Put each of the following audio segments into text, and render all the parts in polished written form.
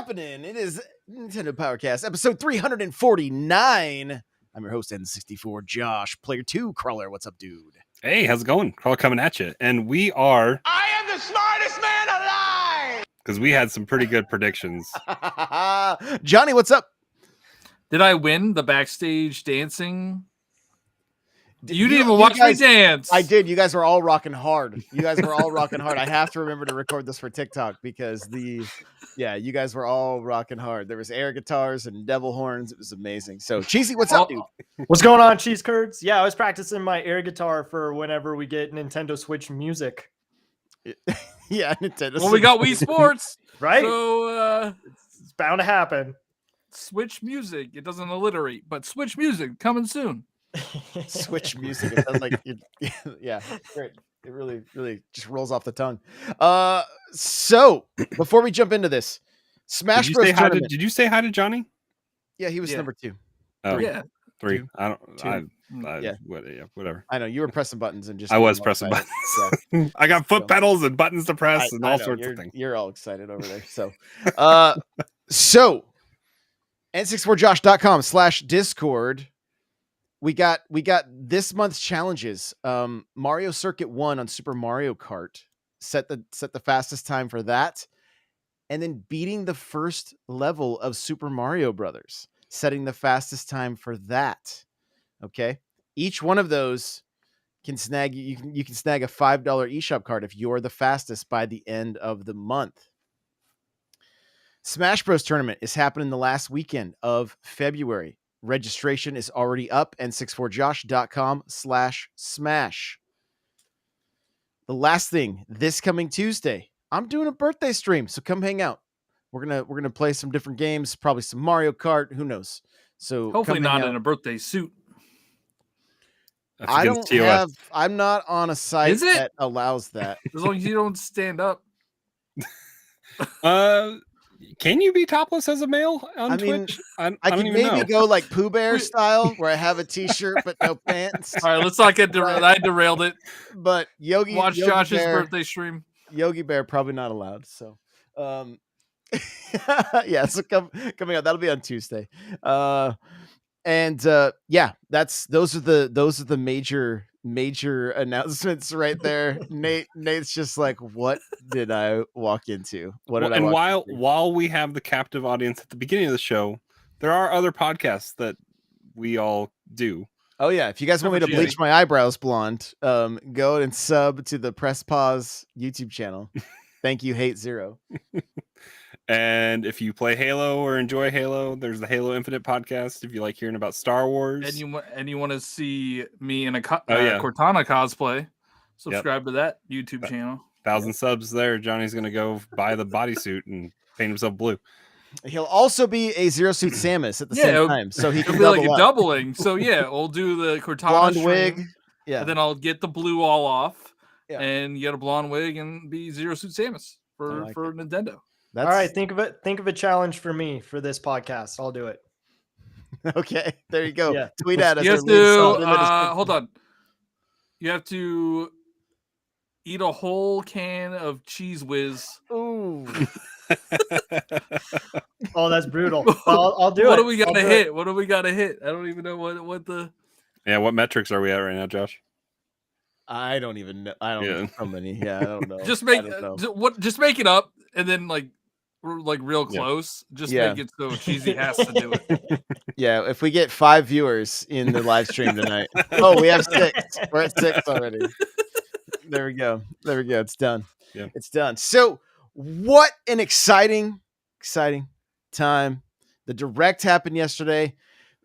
happening? It is Nintendo Powercast, episode 349. I'm your host, N64 Josh. Player 2, Crawler. What's up, dude? Hey, how's it going? Crawler coming at you. And we are... I am the smartest man alive! Because we had some pretty good predictions. Johnny, what's up? Did I win the backstage dancing? You didn't even watch me dance. I did. You guys were all rocking hard. I have to remember to record this for TikTok because you guys were all rocking hard. There was air guitars and devil horns. It was amazing. So, Cheesy, what's up, dude? What's going on, Cheese Curds? Yeah, I was practicing my air guitar for whenever we get Nintendo Switch music. Yeah, Nintendo. Well, we got Wii Sports, right? So it's bound to happen. Switch music. It doesn't alliterate, but Switch music coming soon. Switch music. It sounds like yeah, great. It really just rolls off the tongue. So before we jump into this, Smash Bros. Tournament. Did you say hi to Johnny? Yeah, he was number 2. Oh, yeah, 3. Two. I don't. Two. Yeah, whatever. I know you were pressing buttons and just. I was pressing buttons. Yeah. I got foot pedals and buttons to press and all sorts of things. You're all excited over there. So, so n64josh.com/discord. We got this month's challenges. Mario Circuit 1 on Super Mario Kart. Set the fastest time for that. And then beating the first level of Super Mario Brothers. Setting the fastest time for that. Okay. Each one of those can snag you can snag a $5 eShop card if you're the fastest by the end of the month. Smash Bros. Tournament is happening the last weekend of February. Registration is already up, n64josh.com/smash. The last thing, this coming Tuesday, I'm doing a birthday stream, so come hang out. We're gonna play some different games, probably some Mario Kart, who knows. So hopefully not in a birthday suit. I'm not on a site that allows that. As long as you don't stand up. Can you be topless as a male on Twitch? I don't even know. Maybe go like Pooh Bear style, where I have a t-shirt but no pants. All right, let's not get derailed. I derailed it. But watch Josh's birthday stream. Yogi Bear probably not allowed. So, yeah. So coming out, that'll be on Tuesday. Those are the major announcements right there. Nate's just like, what did I walk into? While we have the captive audience at the beginning of the show, there are other podcasts that we all do. Oh yeah, if you guys want me to bleach my eyebrows blonde, go and sub to the Press Pause YouTube channel. Thank you, Hate Zero. And if you play Halo or enjoy Halo, there's the Halo Infinite podcast. If you like hearing about Star Wars, and you want to see me in a Cortana cosplay, subscribe to that YouTube channel. 1,000 subs there. Johnny's gonna go buy the bodysuit and paint himself blue. He'll also be a Zero Suit Samus at the same time, so he can be like doubling. So yeah, we'll do the Cortana blonde wig. Yeah, and then I'll get the blue all off, and get a blonde wig and be Zero Suit Samus for Nintendo. All right, think of a challenge for me for this podcast. I'll do it. Okay, there you go. Yeah. Tweet at us. You have to hold on. You have to eat a whole can of Cheese Whiz. Ooh. Oh, that's brutal. I'll do it. What do we got to hit? What do we got to hit? I don't even know what the. Yeah, what metrics are we at right now, Josh? I don't even know. I don't know how many. Yeah, I don't know. Just make it up, and then like real close. Just make it so Cheesy has to do it. Yeah, if we get 5 viewers in the live stream tonight. Oh, we have 6. We're at 6 already. There we go. It's done. Yeah, it's done. So, what an exciting time! The Direct happened yesterday.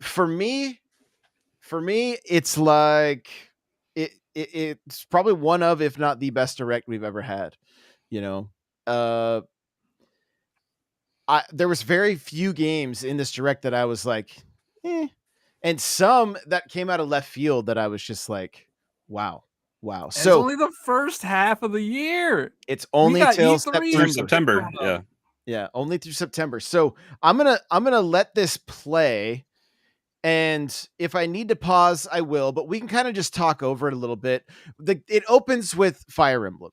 For me, it's like it's probably one of, if not the best Direct we've ever had. You know, there was very few games in this Direct that I was like, and some that came out of left field that I was just like, wow. So it's only the first half of the year. It's only till September. Yeah, only through September. So I'm gonna let this play, and if I need to pause, I will. But we can kind of just talk over it a little bit. It opens with Fire Emblem.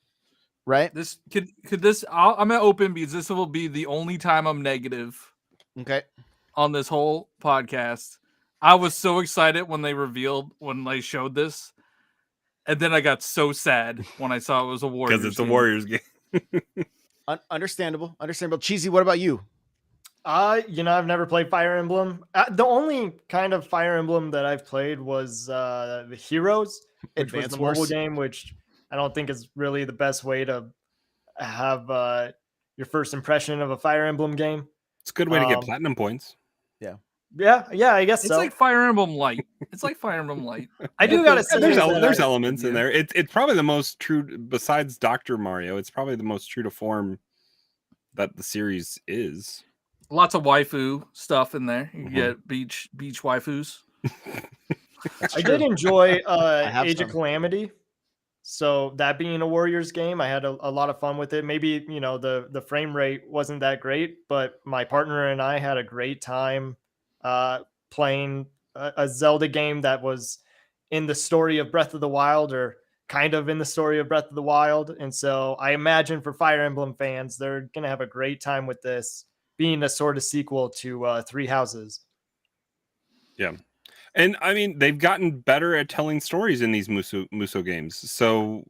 right? This could this. I'm gonna open because this will be the only time I'm negative Okay. on this whole podcast. I was so excited when they showed this, and then I got so sad when I saw it was a Warriors Because it's a game. Warriors game. Understandable. Cheesy, what about you? I've never played Fire Emblem. The only kind of Fire Emblem that I've played was the Heroes, which was Advance the mobile Wars? game, which I don't think is really the best way to have your first impression of a Fire Emblem game. It's a good way to get platinum points. Yeah, I guess It's so. like Fire Emblem Light. It's like Fire Emblem Light. I do gotta say, There's that there's I- elements in Yeah. there. It's probably the most true, besides Dr. Mario, it's probably the most true to form that the series is. Lots of waifu stuff in there. You Mhm. get beach waifus. I did enjoy have Age some. of Calamity. So that being a Warriors game, I had a lot of fun with it. Maybe, the frame rate wasn't that great, but my partner and I had a great time playing a Zelda game that was in the story of Breath of the Wild, or kind of in the story of Breath of the Wild. And so I imagine for Fire Emblem fans, they're going to have a great time with this being a sort of sequel to Three Houses. Yeah. And I mean, they've gotten better at telling stories in these Muso games. So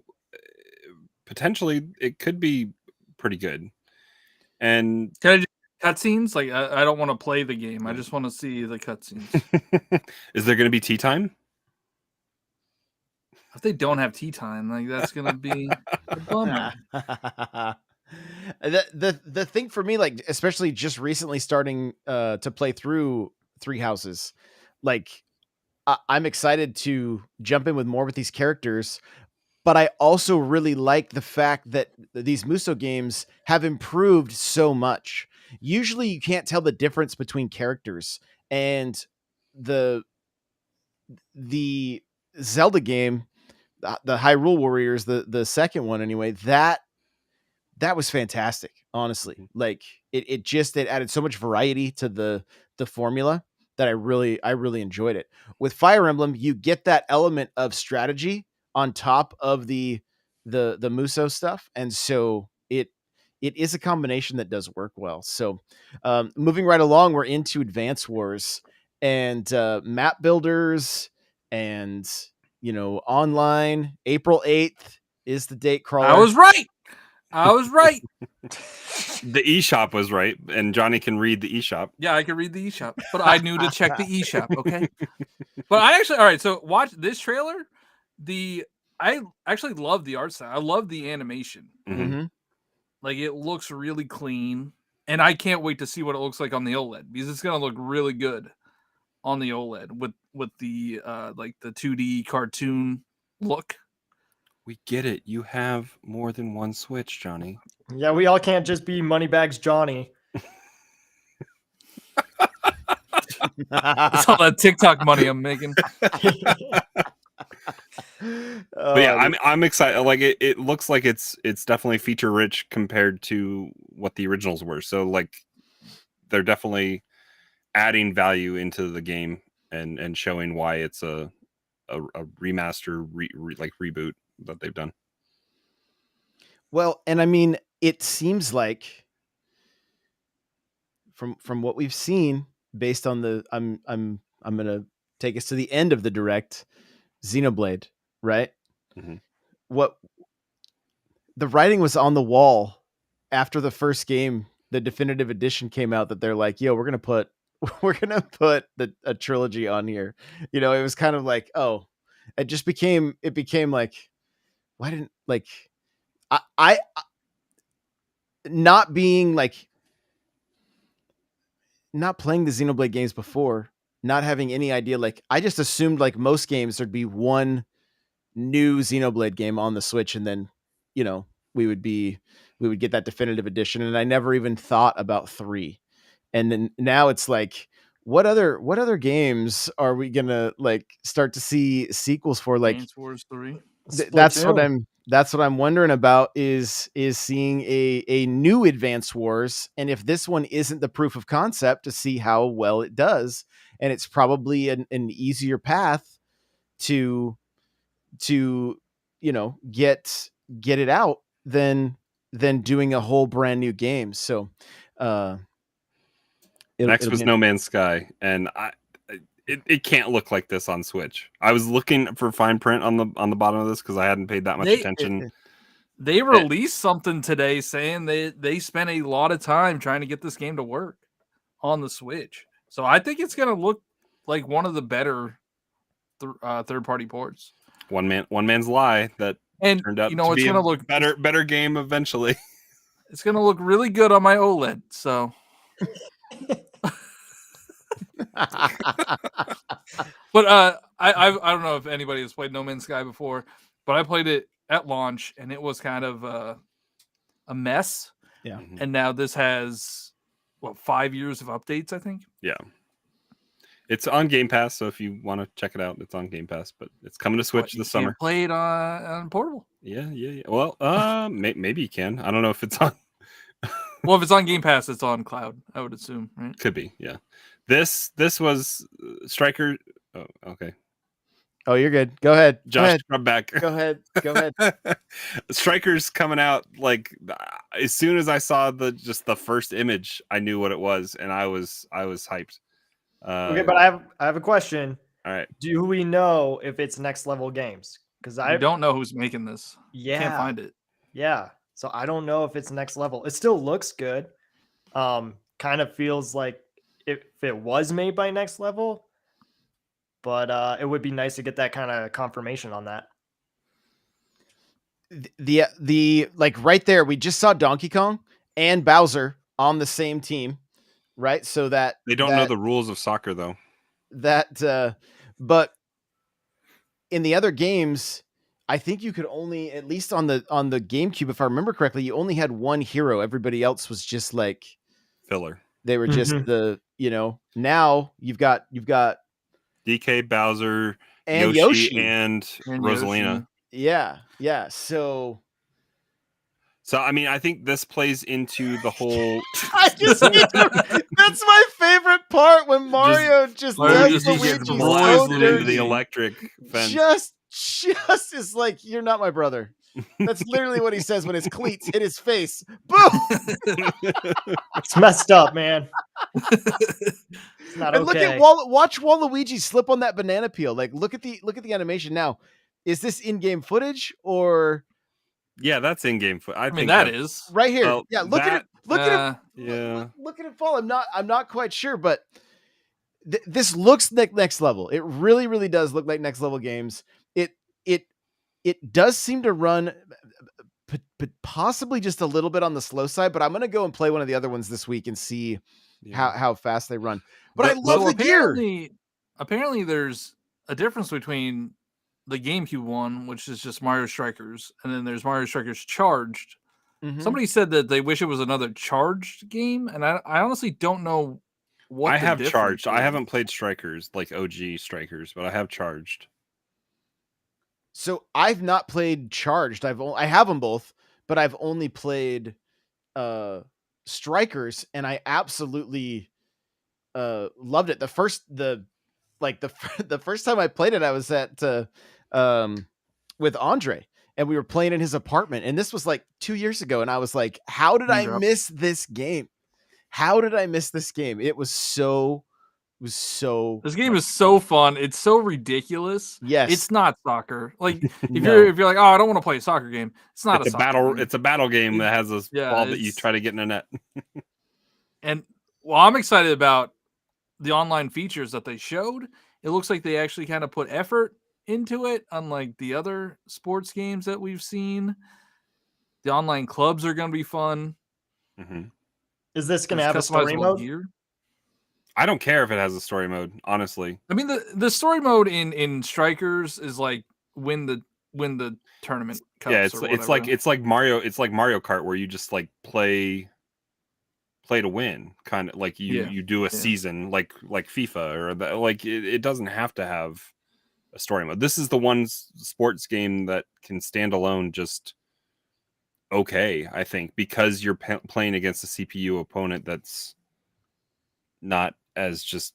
potentially it could be pretty good. And Can I just cutscenes? Like I don't want to play the game. I just want to see the cutscenes. is there going to be tea time? If they don't have tea time, like that's gonna be a bummer. The thing for me, like especially just recently starting to play through Three Houses, like I'm excited to jump in with more with these characters, but I also really like the fact that these Muso games have improved so much. Usually you can't tell the difference between characters, and the Zelda game, the Hyrule Warriors, the second one anyway, that was fantastic. Honestly, like it added so much variety to the formula that I really enjoyed it. With Fire Emblem, you get that element of strategy on top of the Muso stuff, and so it is a combination that does work well. So moving right along, we're into Advance Wars and map builders and online. April 8th is the date crawler. I was right. The eShop was right, and Johnny can read the eShop. Yeah, I could read the eShop, but I knew to check the eShop. Okay, but I actually all right. So watch this trailer. I actually love the art style. I love the animation. Mm-hmm. Like it looks really clean, and I can't wait to see what it looks like on the OLED because it's gonna look really good on the OLED with the like the 2D cartoon look. We get it. You have more than one Switch, Johnny. Yeah, we all can't just be Moneybags Johnny. That's all that TikTok money I'm making. But yeah, I'm excited. Like it looks like it's definitely feature rich compared to what the originals were. So like they're definitely adding value into the game and showing why it's a remaster like reboot that they've done. Well, and I mean, it seems like from what we've seen, based on the I'm gonna take us to the end of the direct, Xenoblade, right? Mm-hmm. What the writing was on the wall after the first game, the definitive edition came out, that they're like, yo, we're gonna put a trilogy on here. It was kind of like, oh, it became like, why didn't, like, I not being like, not playing the Xenoblade games before, not having any idea, like I just assumed like most games there'd be one new Xenoblade game on the Switch, and then we would get that definitive edition, and I never even thought about 3. And then now it's like, what other games are we gonna like start to see sequels for? Like Advance Wars 3. that's what I'm wondering about, is seeing a new Advance Wars, and if this one isn't the proof of concept, to see how well it does. And it's probably an easier path to get it out than doing a whole brand new game. So Next it'll was be No Man's Sky, and it can't look like this on Switch. I was looking for fine print on the bottom of this because I hadn't paid that much attention. They released something today saying they spent a lot of time trying to get this game to work on the Switch. So I think it's going to look like one of the better third-party ports. One man's lie that turned out to be it's going to look better game eventually. It's going to look really good on my OLED. So, but I don't know if anybody has played No Man's Sky before, but I played it at launch and it was kind of a mess. Yeah. And now this has 5 years of updates, I think. Yeah. It's on Game Pass, so if you want to check it out, it's on Game Pass, but it's coming to Switch this summer. Play it on portable. Yeah. Well, maybe you can. I don't know if it's on. Well, if it's on Game Pass, it's on cloud, I would assume, right? Could be, yeah. This was Striker. Oh, okay. Oh, you're good. Go ahead. Josh, come back. Go ahead. Striker's coming out like as soon as I saw the first image, I knew what it was, and I was hyped. Okay, but I have a question. All right. Do we know if it's Next Level Games? Because I don't know who's making this. Yeah. Can't find it. Yeah. So I don't know if it's Next Level. It still looks good. Kind of feels like if it was made by Next Level, but it would be nice to get that kind of confirmation on that. The like right there, we just saw Donkey Kong and Bowser on the same team, right? So that they don't know the rules of soccer though. But in the other games, I think you could only, at least on the GameCube, if I remember correctly, you only had one hero. Everybody else was just like filler. They were just now you've got DK, Bowser, and Yoshi and Rosalina. Yoshi. Yeah. So I mean, I think this plays into the whole. That's my favorite part when Mario just blows into the electric fence. Just is like, you're not my brother. That's literally what he says when his cleats hit his face. Boom! It's messed up, man. It's not and okay. Watch Waluigi slip on that banana peel. Like, look at the animation now. Is this in-game footage or? Yeah, that's in-game footage. I think that is right here. Well, yeah, look at it. Look at it. Yeah. Look at it fall. I'm not quite sure, but this looks like Next Level. It really, really does look like Next Level games. It does seem to run possibly just a little bit on the slow side, but I'm going to go and play one of the other ones this week and see how fast they run. But I love the gear. Apparently there's a difference between the GameCube one, which is just Mario Strikers, and then there's Mario Strikers Charged. Mm-hmm. Somebody said that they wish it was another Charged game, and I honestly don't know what I have Charged. I haven't played Strikers, like OG Strikers, but I have Charged. So I've not played Charged. I have them both, but I've only played Strikers, and I absolutely loved it. The first time I played it, I was at with Andre, and we were playing in his apartment, and this was like 2 years ago, and I was like, how did I miss this game? It was so this game is so fun. It's so ridiculous. Yes, it's not soccer. Like if you're like, oh, I don't want to play a soccer game. It's not a battle. It's a battle game that has a ball that you try to get in a net. And I'm excited about the online features that they showed. It looks like they actually kind of put effort into it, unlike the other sports games that we've seen. The online clubs are going to be fun. Mm-hmm. Is this going to have a story mode? Gear. I don't care if it has a story mode, honestly. I mean, the story mode in Strikers is like win the tournament cups. Yeah, it's like Mario Kart where you just like play to win, kind of like you do a season like FIFA or like it doesn't have to have a story mode. This is the one sports game that can stand alone just okay, I think, because you're playing against a CPU opponent that's not as just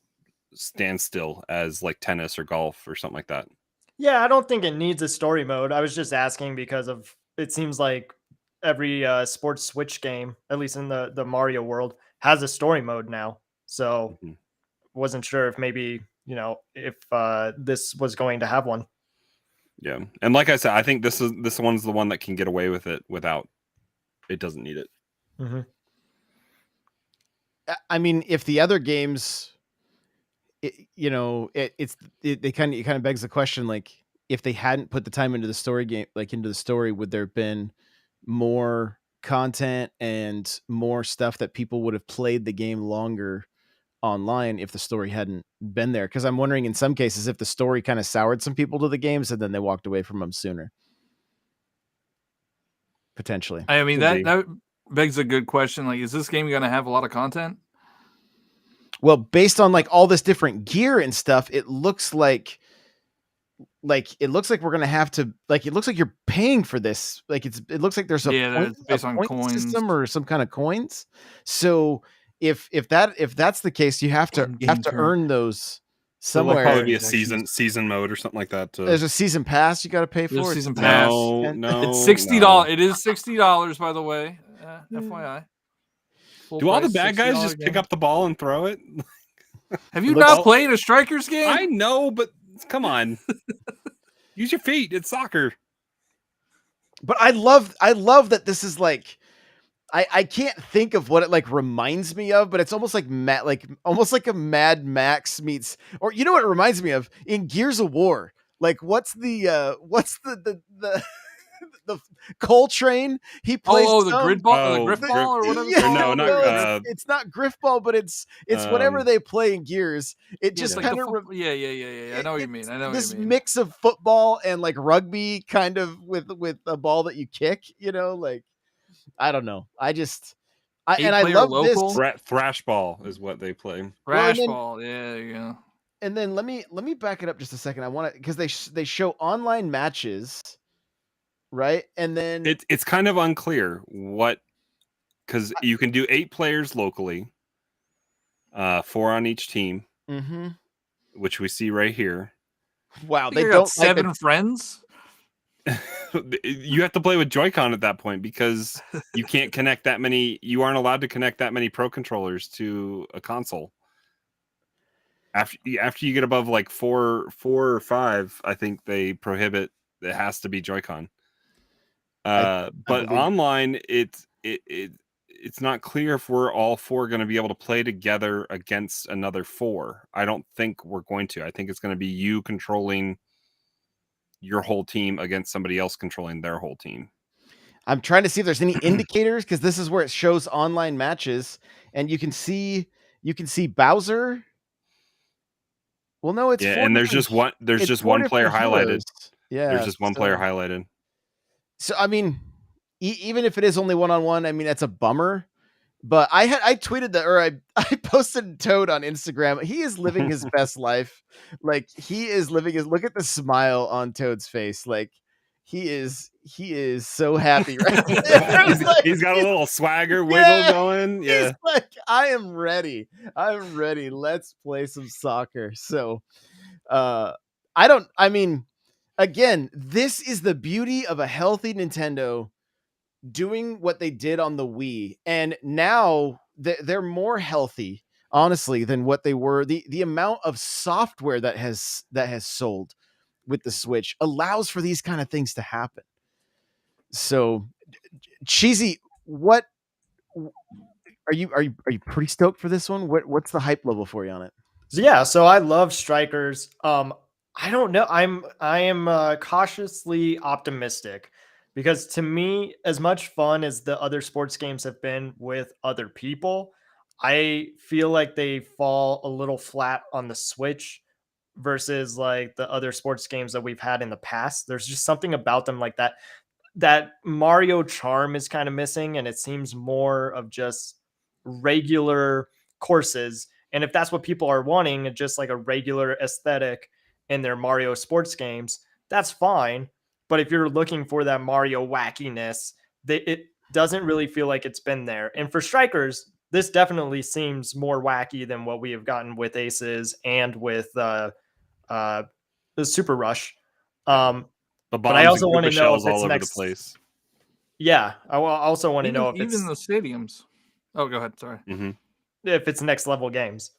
standstill as like tennis or golf or something like that. Yeah, I don't think it needs a story mode. I was just asking because of it seems like every sports Switch game, at least in the Mario world, has a story mode now. So wasn't sure if maybe, if this was going to have one. Yeah. And like I said, I think this one's the one that can get away with it without, it doesn't need it. Mm-hmm. I mean, if the other games, it kind of begs the question, like, if they hadn't put the time into the story game, like into the story, would there have been more content and more stuff that people would have played the game longer online if the story hadn't been there? Because I'm wondering in some cases if the story kind of soured some people to the games and then they walked away from them sooner. Potentially. I mean, that begs a good question. Like, is this game going to have a lot of content? Well, based on like all this different gear and stuff, it looks like we're going to have to, like, it looks like you're paying for this. Like it looks like there's based on point coins system or some kind of coins. So if that's the case, you have to earn those somewhere. There'll probably be a season mode or something like that. There's a season pass you got to pay for. There's season pass. No, it's $60. It is $60, by the way. FYI. Do all the bad guys just pick up the ball and throw it? Have you not played a Strikers game? I know, but come on. Use your feet. It's soccer. But I love that this is like, I can't think of what it like reminds me of, but it's almost like almost like a Mad Max meets, or you know what it reminds me of? In Gears of War. Like what's the the Coltrane? He plays the grid ball, the griff ball, or whatever. Yeah, it's not griff ball, but it's whatever they play in Gears. It just kind of I know what you mean. This mix of football and like rugby, kind of with a ball that you kick. Like I don't know. I love local? This. Thrash ball is what they play. Thrash ball, yeah, there you go. And then let me back it up just a second. I want to, because they show online matches. Right. And then it's kind of unclear because you can do 8 players locally, 4 on each team, which we see right here. Wow. They don't 7 friends. You have to play with Joy-Con at that point because you can't connect that many. You aren't allowed to connect that many Pro controllers to a console. After you get above like 4 or 5, I think they prohibit. It has to be Joy-Con. But online, it's not clear if we're all 4 going to be able to play together against another 4. I don't think we're going to. I think it's going to be you controlling your whole team against somebody else controlling their whole team. I'm trying to see if there's any indicators, because this is where it shows online matches, and you can see Bowser. Well, no, it's and there's just one. There's just one player highlighted. Yeah, there's just one player highlighted. So I mean, even if it is only 1-on-1, I mean that's a bummer. But I tweeted that, or I posted Toad on Instagram. He is living his best life. Like he is living his. Look at the smile on Toad's face. Like he is so happy right now. He's got a little swagger wiggle going. Yeah, he's like, I am ready. Let's play some soccer. So, I mean, again, this is the beauty of a healthy Nintendo doing what they did on the Wii, and now they're more healthy, honestly, than what they were. The amount of software that has sold with the Switch allows for these kind of things to happen. So, Cheesy, what are you pretty stoked for this one? What's the hype level for you on it? So I love Strikers. I don't know. I am cautiously optimistic, because to me, as much fun as the other sports games have been with other people, I feel like they fall a little flat on the Switch versus like the other sports games that we've had in the past. There's just something about them like that Mario charm is kind of missing, and it seems more of just regular courses. And if that's what people are wanting, just like a regular aesthetic in their Mario sports games, that's fine. But if you're looking for that Mario wackiness, it doesn't really feel like it's been there. And for Strikers, this definitely seems more wacky than what we have gotten with Aces and with the Super Rush. But I also want to know if it's all over next. The place. Yeah, I also want to know if even it's the stadiums. Oh, go ahead. Sorry. if it's next level games.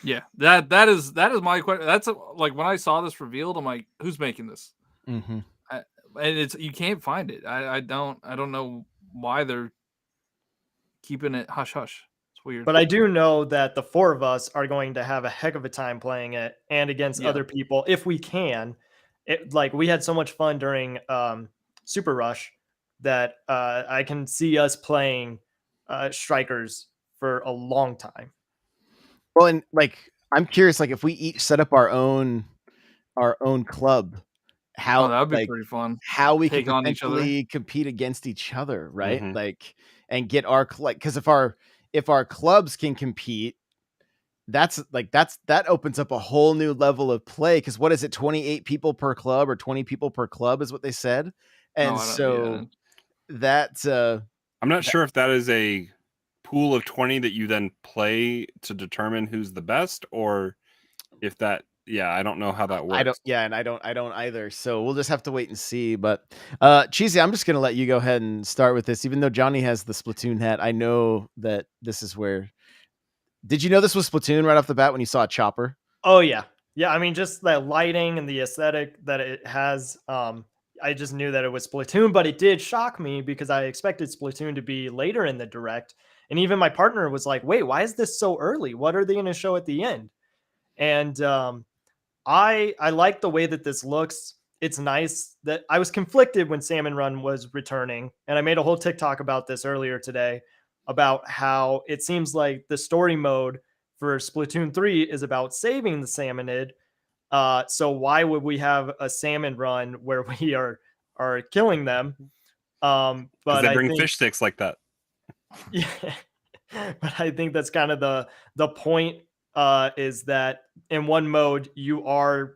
Yeah, that is my question. That's like when I saw this revealed, I'm like, who's making this? Mm-hmm. And it's you can't find it. I don't know why they're keeping it hush hush. It's weird. But I do know that the 4 of us are going to have a heck of a time playing it and against Yeah. other people if we can. Like we had so much fun during Super Rush that I can see us playing strikers for a long time. Well, and like I'm curious, like if we each set up our own club, how that would be like pretty fun. how we Take could on each other. potentially compete against each other, right? Like and get our like because if our clubs can compete, that opens up a whole new level of play. Because what is it, 28 people per club or 20 people per club is what they said, and so that's I'm not sure if that is a pool of 20 that you then play to determine who's the best, or if that I don't know how that works. I don't either, so we'll just have to wait and see. But Cheesy, I'm just gonna let you go ahead and start with this, even though Johnny has the Splatoon hat. I know that this is where did you know this was Splatoon right off the bat when you saw a chopper? Oh yeah. I mean, just the lighting and the aesthetic that it has. I just knew that it was Splatoon, but it did shock me because I expected Splatoon to be later in the direct. And even my partner was like, wait, why is this so early? What are they going to show at the end? And I like the way that this looks. It's nice that I was conflicted when Salmon Run was returning. And I made a whole TikTok about this earlier today about how it seems like the story mode for Splatoon 3 is about saving the salmonid. So why would we have a salmon run where we are killing them? But they bring fish sticks like that. Yeah, but I think that's kind of the point. Is that in one mode you are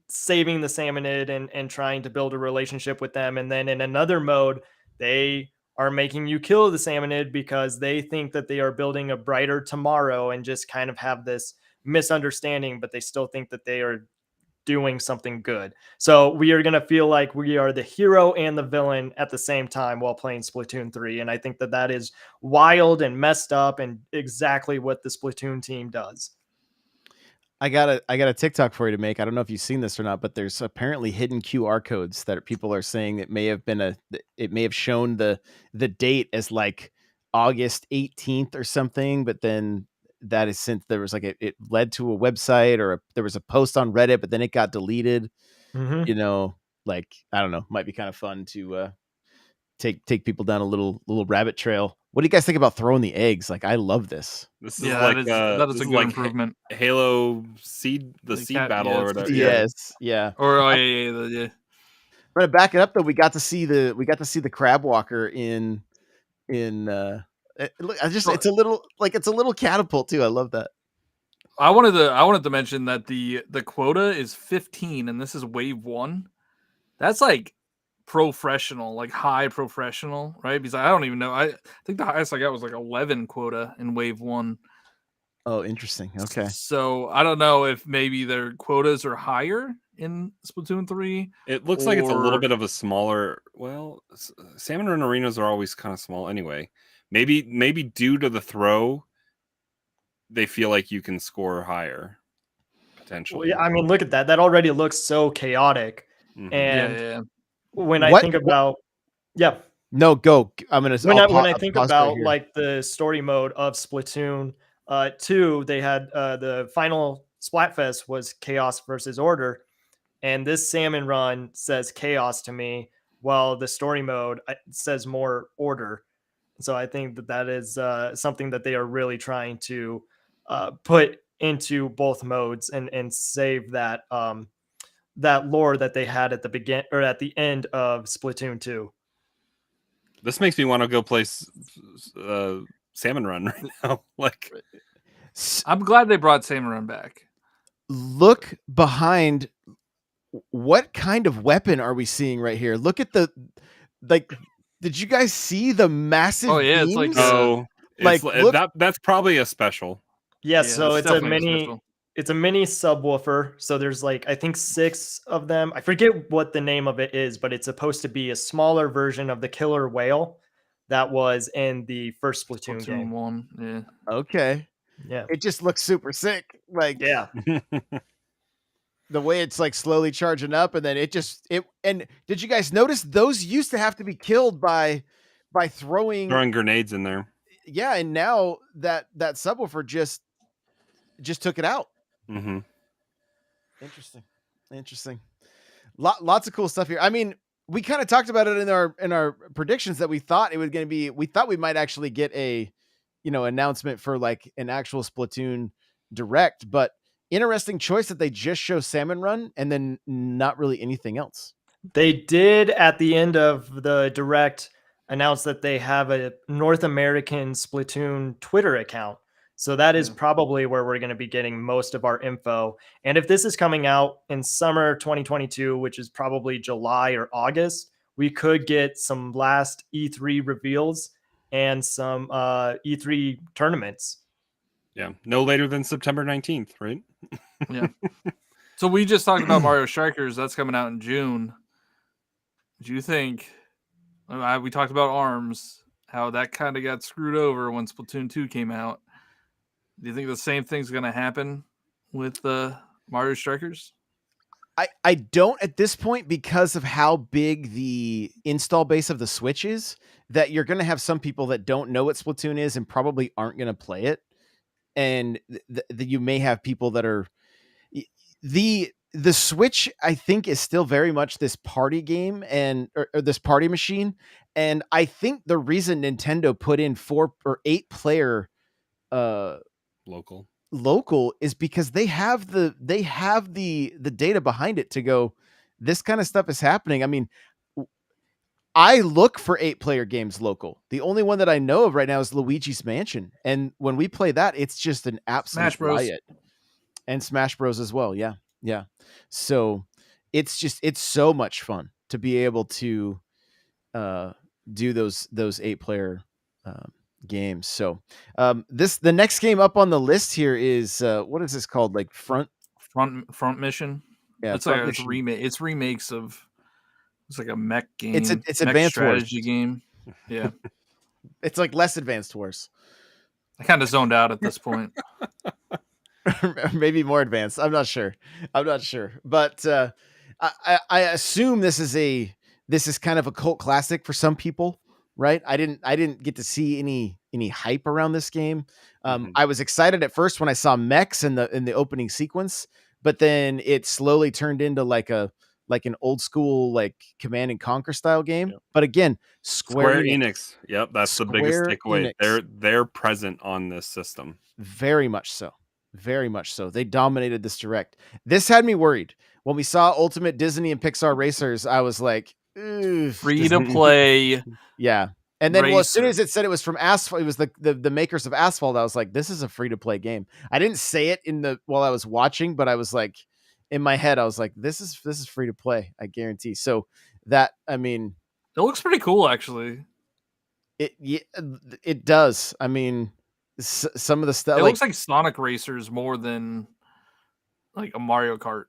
saving the salmonid and trying to build a relationship with them, and then in another mode they are making you kill the salmonid because they think that they are building a brighter tomorrow and just kind of have this misunderstanding, but they still think that they are doing something good. So we are going to feel like we are the hero and the villain at the same time while playing Splatoon 3. And I think that that is wild and messed up and exactly what the Splatoon team does. I got a TikTok for you to make. I don't know if you've seen this or not, but there's apparently hidden QR codes that people are saying it may have shown the date as like August 18th or something, but then that is since there was like it led to a website or there was a post on Reddit, but then it got deleted. Mm-hmm. You know, like I don't know, might be kind of fun to take people down a little rabbit trail. What do you guys think about throwing the eggs? Like, I love this. This is like that is a good improvement. Halo seed battle or whatever. Yes, yeah. Or yeah. I'm gonna back it up though. We got to see the crab walker in. It's a little catapult too. I love that. I wanted to mention that the quota is 15, and this is wave 1. That's like professional, like high professional, right? Because I don't even know. I think the highest I got was like 11 quota in wave 1. Oh, interesting. Okay. So I don't know if maybe their quotas are higher in Splatoon 3. It looks like it's a little bit of a smaller. Well, Salmon Run arenas are always kind of small anyway. Maybe due to the throw, they feel like you can score higher potentially. Well, yeah, I mean, look at that. That already looks so chaotic. Mm-hmm. And when I think about, no, go. I'm gonna. When I think about like the story mode of Splatoon 2, they had the final Splatfest was Chaos versus Order, and this Salmon Run says Chaos to me, while the story mode says more Order. So I think that is something that they are really trying to put into both modes and save that that lore that they had at the begin or at the end of Splatoon 2. This makes me want to go play Salmon Run right now. Like, I'm glad they brought Salmon Run back. Look behind. What kind of weapon are we seeing right here? Look at the Did you guys see the massive? Oh yeah, beams? it's like that's probably a special. Yes, so it's a mini. it's a mini subwoofer. So there's like, I think 6 of them. I forget what the name of it is, but it's supposed to be a smaller version of the killer whale that was in the first Splatoon game. 1, yeah. Okay. Yeah. It just looks super sick. Like, Yeah. the way it's like slowly charging up, and then and did you guys notice those used to have to be killed by throwing grenades in there? Yeah, and now that subwoofer just took it out. Mm-hmm. Interesting. Lots of cool stuff here. I mean, we kind of talked about it in our predictions that we thought we might actually get a announcement for like an actual Splatoon direct, but interesting choice that they just show Salmon Run and then not really anything else. They did at the end of the direct announce that they have a North American Splatoon Twitter account. So that is probably where we're going to be getting most of our info. And if this is coming out in summer 2022, which is probably July or August, we could get some last E3 reveals and some E3 tournaments. Yeah, no later than September 19th, right? Yeah. So we just talked about Mario Strikers. That's coming out in June. Do you think we talked about ARMS, how that kind of got screwed over when Splatoon 2 came out? Do you think the same thing's going to happen with Mario Strikers? I don't at this point, because of how big the install base of the Switch is, that you're going to have some people that don't know what Splatoon is and probably aren't going to play it. And you may have people that are the Switch, I think, is still very much this party game or this party machine. And I think the reason Nintendo put in 4 or 8 player local is because they have the data behind it to go, this kind of stuff is happening. I mean, I look for 8 player games local. The only one that I know of right now is Luigi's Mansion. And when we play that, it's just an absolute riot. And Smash Bros as well. Yeah. Yeah. So it's so much fun to be able to do those 8 player games. So the next game up on the list here is what is this called? Like Front Mission. Yeah, it's like it's remakes of. It's like a mech game. It's mech Advanced strategy Wars game. Yeah. It's like less Advanced Wars. I kind of zoned out at this point. Maybe more advanced. I'm not sure. But I assume this is kind of a cult classic for some people, right? I didn't get to see any hype around this game. I was excited at first when I saw mechs in the opening sequence, but then it slowly turned into like an old school like Command and Conquer style game. Yep. But again, Square Enix. Yep, that's the biggest takeaway. They're present on this system. Very much so. Very much so. They dominated this direct. This had me worried. When we saw Ultimate Disney and Pixar Racers, I was like, free to play. Yeah. And then as soon as it said it was from Asphalt, it was the makers of Asphalt, I was like, this is a free to play game. I didn't say it while I was watching, but I was like, in my head, I was like, this is free to play, I guarantee. So that, I mean, it looks pretty cool, actually. It does. I mean, some of the stuff. It looks like Sonic Racers more than like a Mario Kart.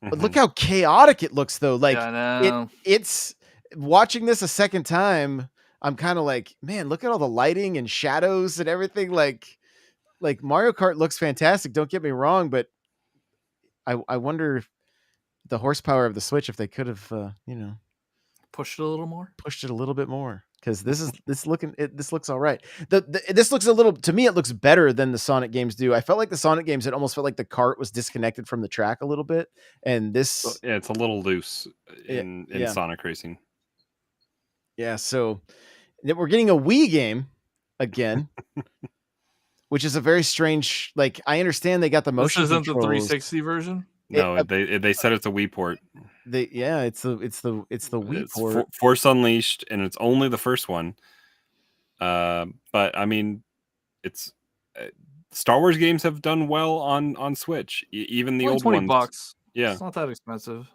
But look how chaotic it looks, though. Like, yeah, it's watching this a second time. I'm kind of like, man, look at all the lighting and shadows and everything. Like Mario Kart looks fantastic. Don't get me wrong, but I wonder if the horsepower of the Switch, if they could have, pushed it a little bit more. Because this looks all right. This looks to me, it looks better than the Sonic games do. I felt like the Sonic games, it almost felt like the cart was disconnected from the track a little bit. And this, yeah, it's a little loose in Sonic Racing. Yeah, so we're getting a Wii game again, which is a very strange. Like, I understand they got the motion. This isn't the 360 version. No, they said it's a Wii port. It's the Wii port. Force Unleashed, and it's only the first one. But I mean, it's Star Wars games have done well on Switch, even the old ones. $20. Yeah, it's not that expensive.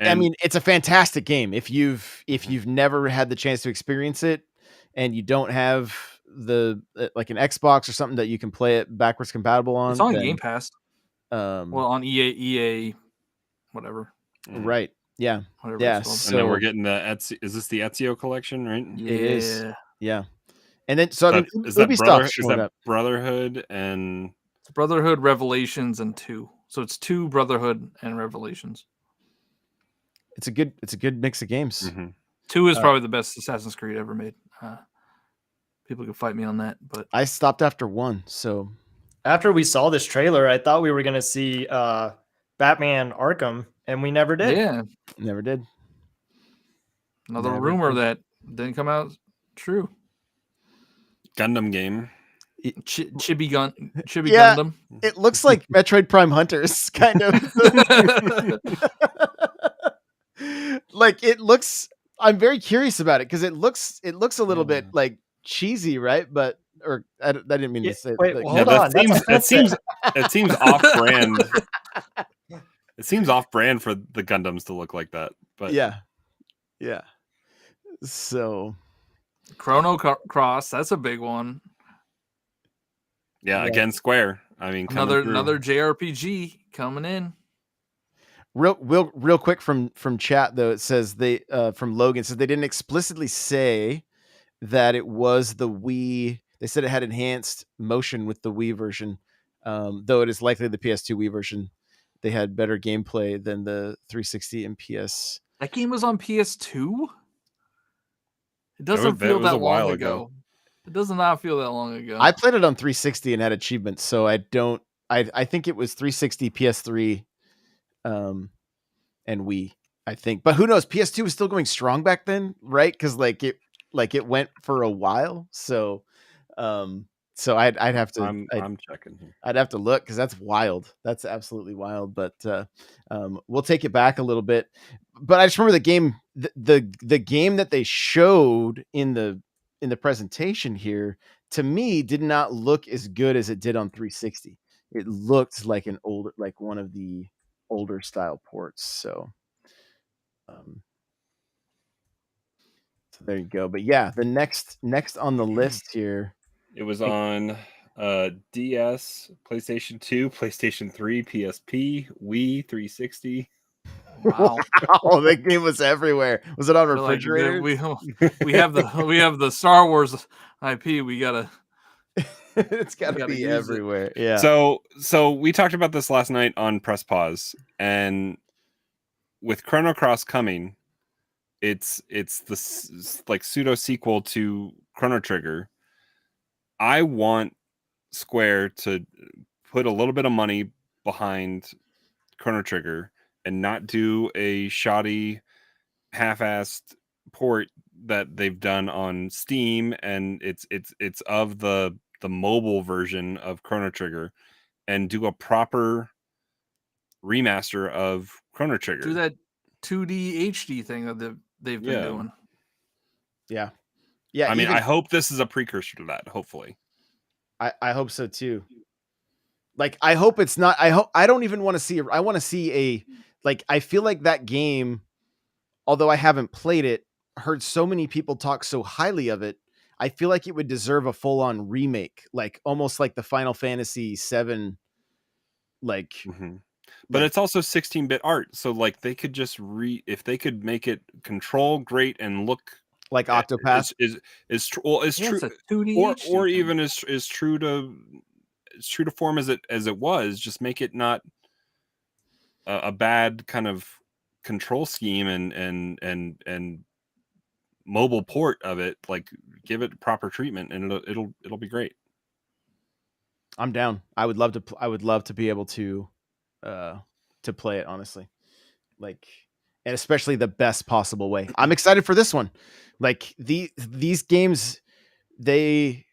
I mean, it's a fantastic game. If you've never had the chance to experience it, and you don't have like an Xbox or something that you can play it backwards compatible on. It's on then, Game Pass. Well, on EA, whatever. Right. Yeah. Whatever Yeah. it's called. So And then we're getting the Ezio. Is this the Ezio collection, right? Yeah. it is. Yeah. And then so I mean, Is that Ubisoft's showing up. Brotherhood and It's Brotherhood, Revelations, and 2. So it's 2 Brotherhood and Revelations. It's a good mix of games. Mhm. 2 is probably the best Assassin's Creed ever made. People can fight me on that, but I stopped after 1, so After we saw this trailer, I thought we were going to see Batman Arkham, and we never did. yeah, never did. another Never rumor did. that didn't come out true. Gundam game. Chibi Yeah. Gundam. It looks like Metroid Prime Hunters, kind of. Like it looks. I'm very curious about it because it looks a little bit like cheesy, right? But I didn't mean to say. Wait, like, well, hold on. It seems off brand. It seems off brand for the Gundams to look like that. But yeah. So Chrono Cross, that's a big one. yeah, again, Square. I mean, Another JRPG coming in. Real quick from chat though, it says from Logan says they didn't explicitly say that it was the Wii. They said it had enhanced motion with the Wii version, though it is likely the PS2 Wii version. They had better gameplay than the 360 and PS. That game was on PS2. It doesn't feel was a that while long ago. ago. It does not feel that long ago. I played it on 360 and had achievements, so I don't. I think it was 360, PS3, and Wii. I think, but who knows? PS2 was still going strong back then, right? Because it went for a while. So, I'd have to. I'm checking here. I'd have to look because that's wild. That's absolutely wild. But we'll take it back a little bit. But I just remember the game, the game that they showed in the presentation here, to me, did not look as good as it did on 360. It looked like one of the older style ports. So there you go. But yeah, the next on the list here. It was on DS, PlayStation 2, PlayStation 3, PSP, Wii, 360. Wow. Oh, that game was everywhere. Was it on refrigerators? We have the Star Wars IP. We gotta. It's gotta be everywhere. Yeah. So we talked about this last night on Press Pause, and with Chrono Cross coming, it's the like pseudo sequel to Chrono Trigger. I want Square to put a little bit of money behind Chrono Trigger and not do a shoddy, half-assed port that they've done on Steam, and it's of the mobile version of Chrono Trigger, and do a proper remaster of Chrono Trigger. Do that 2D HD thing that they've been doing. Yeah. Yeah. I mean, I hope this is a precursor to that. Hopefully. I hope so too. Like, I hope it's not. I don't even want to see. I want to see I feel like that game, although I haven't played it, heard so many people talk so highly of it. I feel like it would deserve a full on remake, like almost like the Final Fantasy VII. Like, but it's also 16-bit art, so like they could just if they could make it control great and look like Octopath is true, or even is true to form as it was. Just make it not a bad kind of control scheme and mobile port of it. Like, give it proper treatment, and it'll be great. I'm down. I would love to be able to play it, honestly. Like, and especially the best possible way. I'm excited for this one. Like, these games, they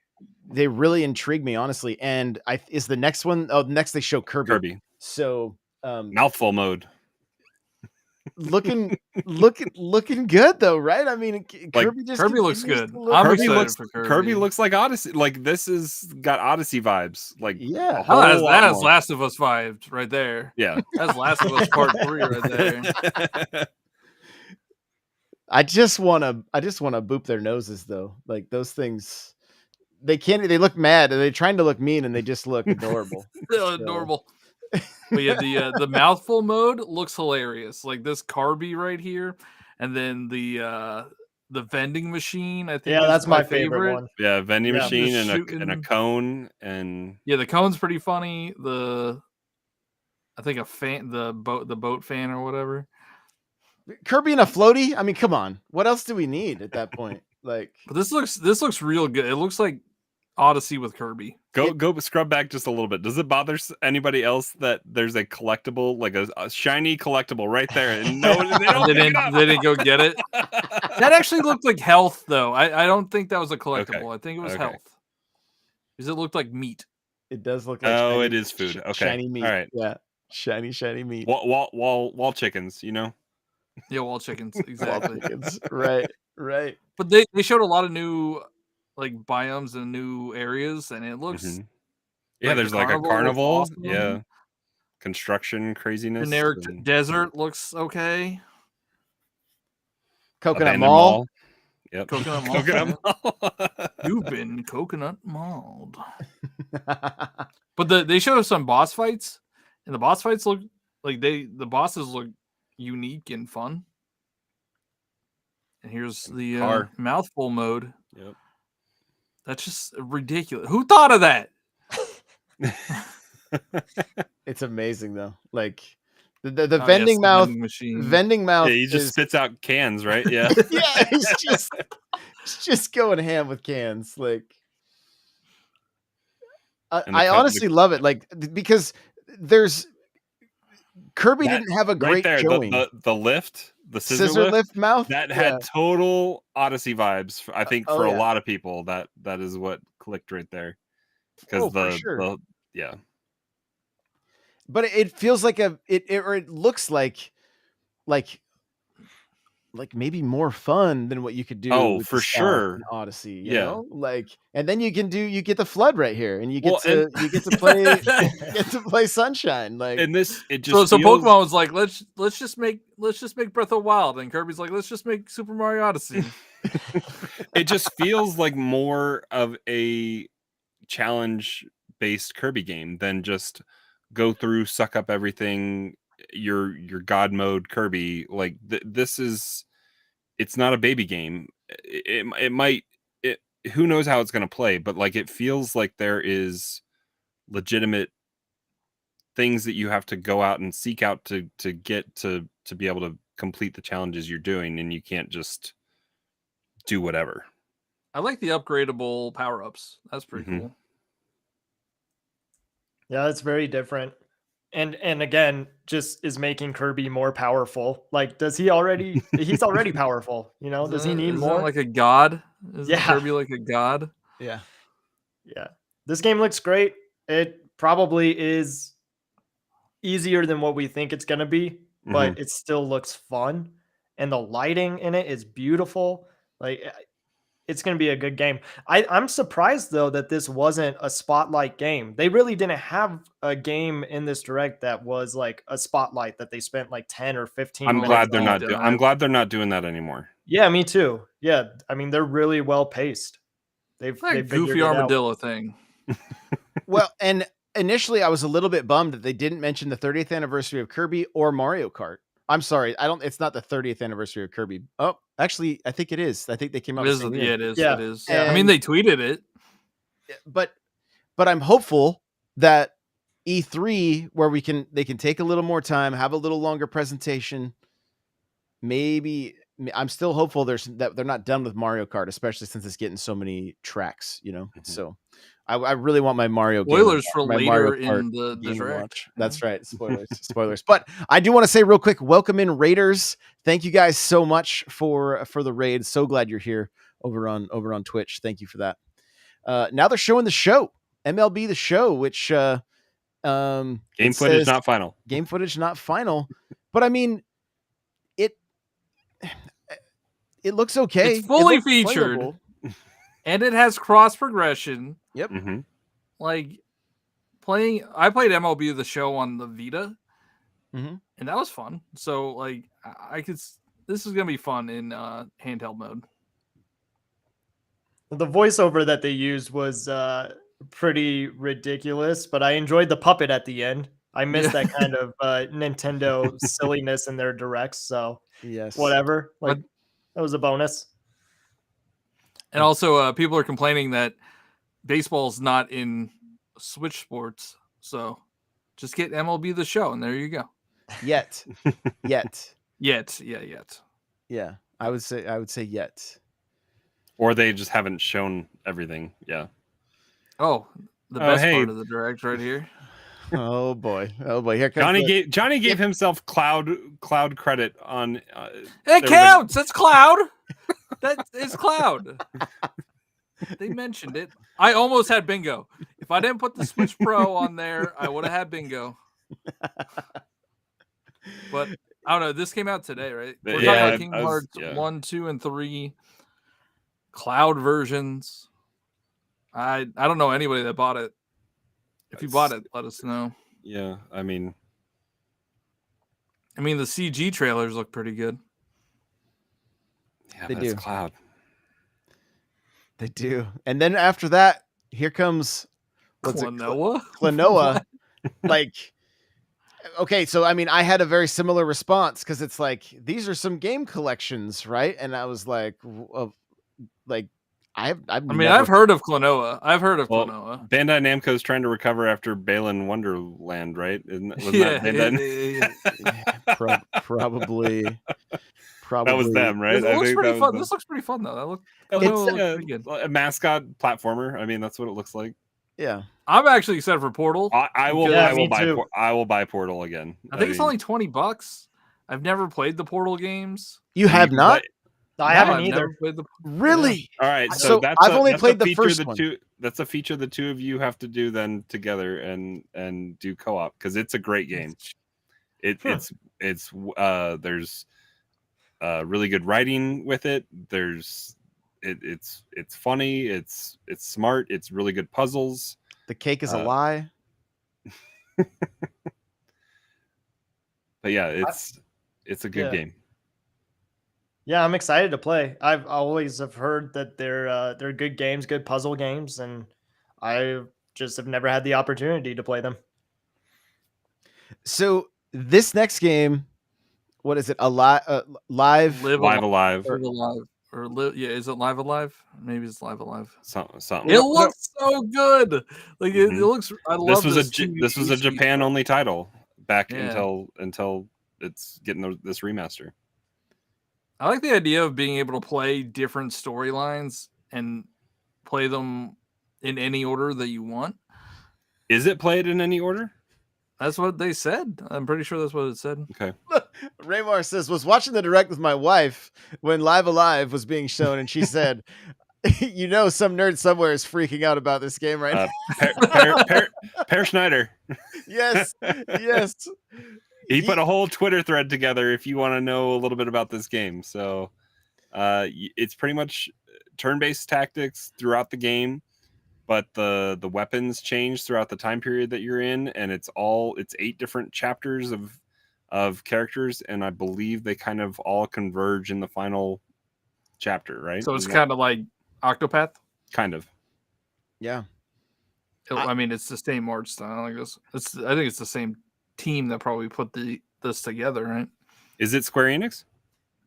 really intrigue me, honestly. And is the next one? Oh, next they show Kirby. So mouthful mode. looking good though, right? I mean, Kirby looks good. I'm excited for Kirby. Kirby looks like Odyssey. Like, this is got Odyssey vibes. Like, yeah, that is Last of Us 5 right there. Yeah, that's Last of Us Part 3 right there. I just want to boop their noses though. Like, those things, they can't. They look mad, and they're trying to look mean, and they just look adorable. So- Adorable. But yeah, the mouthful mode looks hilarious. Like this Carby right here, and then the vending machine. I think Yeah, is that's my favorite one. Yeah, vending Yeah. machine Just and a shooting. cone and Yeah, the cone's pretty funny. I think a fan, the boat fan or whatever. Kirby and a floaty. I mean, come on. What else do we need at that point? Like, But this looks real good. It looks like Odyssey with Kirby. go scrub back just a little bit. Does it bother anybody else that there's a collectible, like a shiny collectible right there, and no, they don't They pick it up? didn't go get it. That actually looked like health, though. I don't think that was a collectible. I think it was health. Because it looked like meat. it does look like. Oh, shiny, it is food. Okay, shiny meat. all right. Yeah, shiny meat. Wall chickens. You know. Yeah, wall chickens, Wall exactly. chickens. Right. But they showed a lot of new like biomes and new areas, and it looks Yeah, like the there's like a carnival looks carnival. awesome. Yeah, construction craziness. Generic and desert looks okay. Coconut abandoned Mall. Yep. Coconut Mall. Coconut Mall. You've been coconut mauled. But they show some boss fights, and the boss fights look like the bosses look unique and fun. And here's the Car. mouthful mode. Yep. That's just ridiculous. Who thought of that? It's amazing though. Like the Oh, yes, vending the mouth. vending machine. Vending mouth. Yeah, he just is- spits out cans, right? Yeah. yeah, he's just going ham with cans. Like And the I cut- honestly love it. Like because there's Kirby That- didn't have a right great there, showing. the lift, the Scissor lift mouth that Yeah. had total Odyssey vibes. I think Oh, for yeah. a lot of people, that is what clicked right there. Because Oh, for sure. yeah. But it feels like it looks like maybe more fun than what you could do. Oh, with for the Scout sure. and Odyssey, you Yeah. know, like, and then you get the flood right here, and you get Well, to play Sunshine, like, And this it just So feels- Pokemon was like, let's just make Breath of the Wild, and Kirby's like, let's just make Super Mario Odyssey. it just feels like more of a challenge based Kirby game than just go through, suck up everything, your god mode Kirby. Like this is, it's not a baby game. It might, who knows how it's going to play, but like it feels like there is legitimate things that you have to go out and seek out to get to be able to complete the challenges you're doing, and you can't just do whatever. I like the upgradable power ups. That's pretty cool. Yeah, that's very different. And again, just is making Kirby more powerful. Like, does he already? He's already powerful. You know, does he need Isn't more? that like a god? Isn't Yeah. Kirby like a god? yeah. Yeah, this game looks great. It probably is easier than what we think it's gonna be, but it still looks fun, and the lighting in it is beautiful. Like, it's going to be a good game. I'm surprised though that this wasn't a spotlight game. They really didn't have a game in this direct that was like a spotlight that they spent like 10 or 15 I'm minutes glad they're on. not. I'm glad they're not doing that anymore. Yeah, me too. Yeah, I mean they're really well paced. They've Like they a figured goofy it out. armadillo thing. Well, and initially I was a little bit bummed that they didn't mention the 30th anniversary of Kirby or Mario Kart. I'm sorry, it's not the 30th anniversary of Kirby. Oh, actually, I think it is. I think they came out. It is, the same yeah, year. it is. Yeah, It is. yeah. I mean, they tweeted it. But I'm hopeful that E3, where they can take a little more time, have a little longer presentation. Maybe I'm still hopeful that they're not done with Mario Kart, especially since it's getting so many tracks, you know. So I really want my Mario Spoilers for my later Mario Kart in the game to direct. watch. That's right. Spoilers. But I do want to say real quick, welcome in Raiders. Thank you guys so much for the raid. So glad you're here over on Twitch. Thank you for that. Now they're showing the show, MLB the Show, which Game footage says, not final. Game footage not final. But I mean, it looks okay. It's fully It looks featured. playable. And it has cross progression. Yep. Mm-hmm. Like I played MLB the Show on the Vita, Mhm. and that was fun. So like this is gonna be fun in handheld mode. The voiceover that they used was pretty ridiculous, but I enjoyed the puppet at the end. I missed that kind of Nintendo silliness in their directs, so Yes. whatever. Like that was a bonus. And also, people are complaining that baseball's not in Switch Sports, so just get MLB the Show, and there you go. Yet. Yet. Yeah. I would say yet. Or they just haven't shown everything. Yeah. Oh, the best part of the direct right here. Oh boy. Here comes Johnny gave himself cloud credit on. It counts. That's Cloud. That is Cloud. They mentioned it. I almost had bingo. If I didn't put the Switch Pro on there, I would have had bingo. But I don't know. This came out today, right? We're talking about Kingdom Hearts 1, 2, and 3 Cloud versions. I don't know anybody that bought it. If you bought it, let us know. Yeah, I mean, the CG trailers look pretty good. Yeah, they do. Cloud. They do. And then after that, here comes Klonoa. Like, okay, so I had a very similar response because it's like these are some game collections, right? And I was like, I've heard of Klonoa. Klonoa. Bandai Namco's trying to recover after Balan Wonderland, right? Probably. That was them, right? It looks pretty fun. This looks pretty fun, though. It's pretty good. A mascot platformer. That's what it looks like. Yeah, I'm actually excited for Portal. I will buy Portal again. I think it's only $20. I've never played the Portal games. You have not? I haven't either. Really? All right. So I've only played the first one. That's a feature the two of you have to do then together and do co-op because it's a great game. There's really good writing with it. It's funny. It's smart. It's really good puzzles. The cake is a lie. But yeah, it's a good game. Yeah, I'm excited to play. I've always have heard that they're good games, good puzzle games, and I just have never had the opportunity to play them. So this next game, what is it? Live Alive? Is it Live Alive? Maybe it's Live Alive. Something. It looks so good. Like it looks. I love this. This was a Japan only title back until it's getting this remaster. I like the idea of being able to play different storylines and play them in any order that you want. Is it played in any order? That's what they said. I'm pretty sure that's what it said. Okay. Raymar says, was watching the direct with my wife when Live Alive was being shown, and she said, some nerd somewhere is freaking out about this game right now. Per Schneider. Yes. He put a whole Twitter thread together if you want to know a little bit about this game. So it's pretty much turn-based tactics throughout the game, but the weapons change throughout the time period that you're in, and it's 8 different chapters of characters, and I believe they kind of all converge in the final chapter, right? So it's kind of like Octopath? Kind of. Yeah. It's the same art style, I guess. I think it's the same team that probably put this together, right? Is it Square Enix?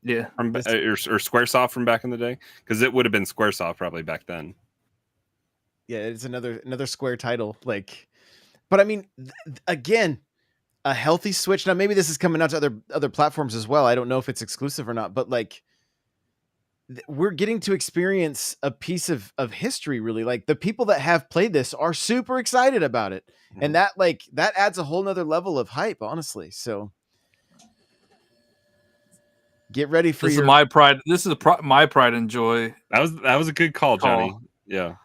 Yeah. Or Squaresoft from back in the day? Because it would have been Squaresoft probably back then. Yeah, it's another Square title. But again, a healthy Switch. Now maybe this is coming out to other platforms as well. I don't know if it's exclusive or not, but we're getting to experience a piece of history, really. Like the people that have played this are super excited about it. And that adds a whole nother level of hype, honestly. So get ready for This is my pride. This is my pride and joy. That was a good call, Johnny. Yeah.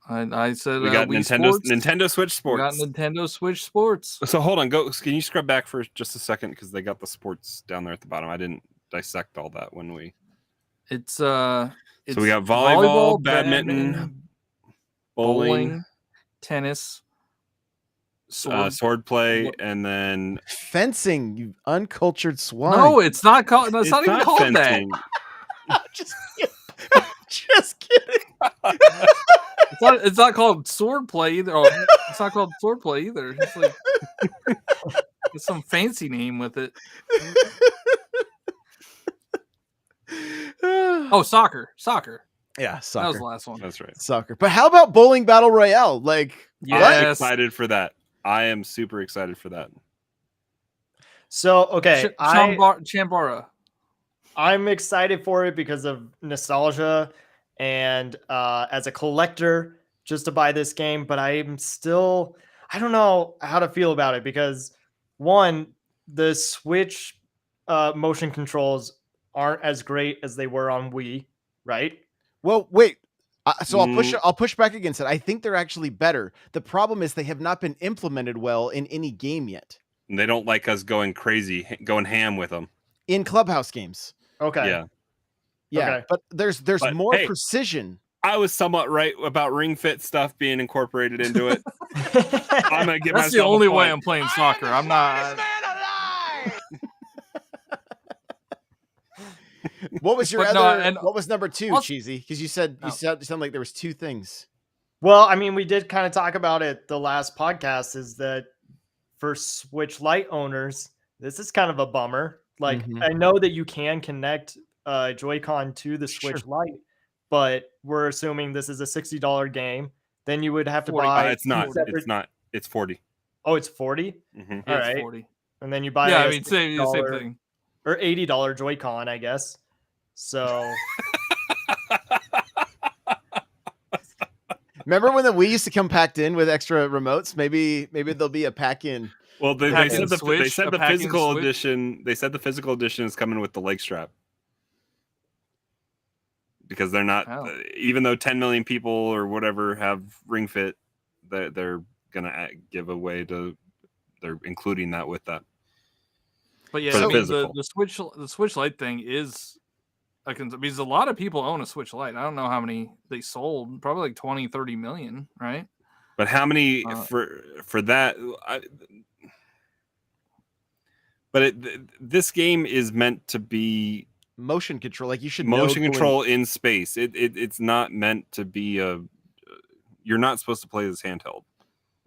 I said we got Nintendo Switch Sports. We got Nintendo Switch Sports. So hold on, can you scrub back for just a second because they got the sports down there at the bottom. I didn't dissect all that when we. So we got volleyball, badminton, bowling, tennis, sword play, and then fencing. You uncultured swine. No, it's not called. No, it's not even called fencing. that. Just kidding. It's not called swordplay either. Oh, it's not called swordplay either. It's like it's some fancy name with it. Oh, soccer. Yeah, soccer. That was the last one. That's right. Soccer. But how about bowling battle royale? Like, I'm Yes. excited for that. I am super excited for that. So okay, Chambara. I'm excited for it because of nostalgia and as a collector just to buy this game, but I don't know how to feel about it because one, the Switch motion controls aren't as great as they were on Wii, right? well, wait. So I'll push back against it. I think they're actually better. The problem is they have not been implemented well in any game yet. And they don't like us going crazy, going ham with them. In Clubhouse games. Okay. Yeah. Okay. But there's But, more hey, precision. I was somewhat right about Ring Fit stuff being incorporated into it. I'm gonna give That's myself the only a way point. I'm playing soccer. I'm not. What was your But no, other? and- What was number 2, Also- Cheesy? Because you sound like there was 2 things. Well, I mean, we did kind of talk about it the last podcast, is that for Switch Lite owners, this is kind of a bummer. Like, Mhm. I know that you can connect Joy-Con to the Switch Lite, but we're assuming this is a $60 game. Then you would have to 40. buy. It's not. separate- It's not. It's 40. Oh, it's 40. Mhm. All It's right. 40. And then you buy. Yeah, a I mean, same $60 thing. or $80 Joy-Con, I guess. So Remember when the Wii used to come packed in with extra remotes? Maybe there'll be a pack in. Well, they Pack-in said the Switch, a the pack-in physical Switch. edition. They said the physical edition is coming with the leg strap because they're not. Oh. Even though 10 million people or whatever have Ring Fit, they're gonna give away to. They're including that with that. But yeah, For the I mean, physical. the Switch Lite thing is because a lot of people own a Switch Lite. I don't know how many they sold. Probably like 20, 30 million, right? But how many for that? This game is meant to be Motion control. Like you should motion know control in space. It's not meant to be a. You're not supposed to play this handheld.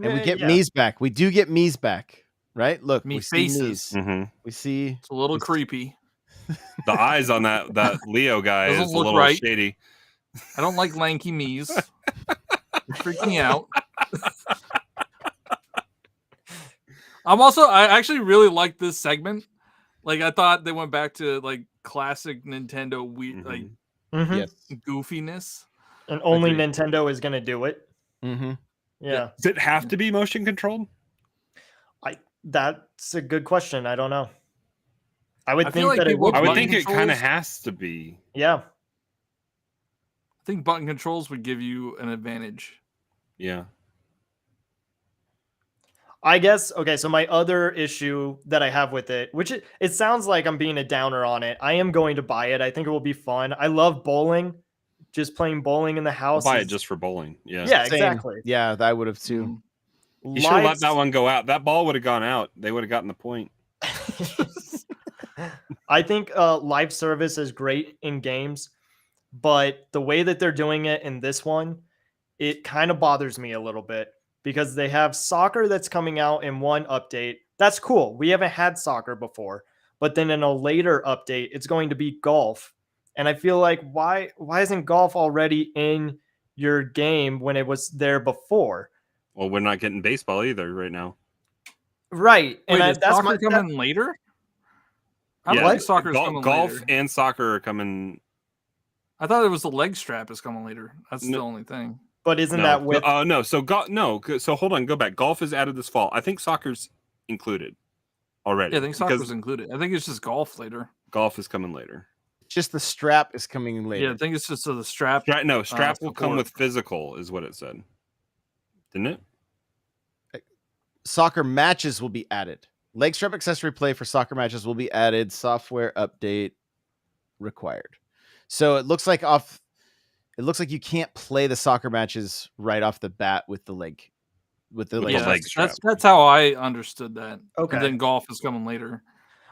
And we get yeah. Mii's back. We do get Mii's back, right? Look, Mii we see faces. Mii's. Mm-hmm. We see. It's a little creepy. The eyes on that Leo guy Doesn't is a look little right. shady. I don't like lanky Mii's. They freak me out. I actually really like this segment. Like I thought they went back to like classic Nintendo like Mhm. Yes. goofiness. And only Agreed. Nintendo is going to do it. Mm-hmm. Yeah. Does it have to be motion controlled? That's a good question. I don't know. I would I feel think like that it people would. I would button think it kind of controls? has to be. Yeah. I think button controls would give you an advantage. Yeah. I guess, okay, so my other issue that I have with it, which it sounds like I'm being a downer on it. I am going to buy it. I think it will be fun. I love bowling. Just playing bowling in the I'll house. buy it is- just for bowling. Yeah. Yeah, Same. exactly. Yeah, I would have too. Mm. You should have let Lights- that one go out. That ball would have gone out. They would have gotten the point. I think live service is great in games, but the way that they're doing it in this one, it kind of bothers me a little bit because they have soccer that's coming out in one update. That's cool. We haven't had soccer before, but then in a later update, it's going to be golf. And I feel like why isn't golf already in your game when it was there before? Well, we're not getting baseball either right now. Right. Wait, And is soccer coming later? I don't Yeah, think soccer's coming golf later. and soccer are coming. I thought it was the leg strap is coming later. That's the No. only thing. but isn't No, that with no. So so hold on, go back. Golf is added this fall. I think soccer's included already. Yeah, I think soccer because was included. I think it's just golf later. golf is coming later. Just the strap is coming later. Yeah, I think it's just the strap. Strap will come support. with physical, is what it said. Didn't it? Soccer matches will be added. Leg strap accessory play for soccer matches will be added. Software update required. So it looks like you can't play the soccer matches right off the bat with the leg. With the Yeah, leg strap. that's how I understood that. Okay. And then golf is coming later.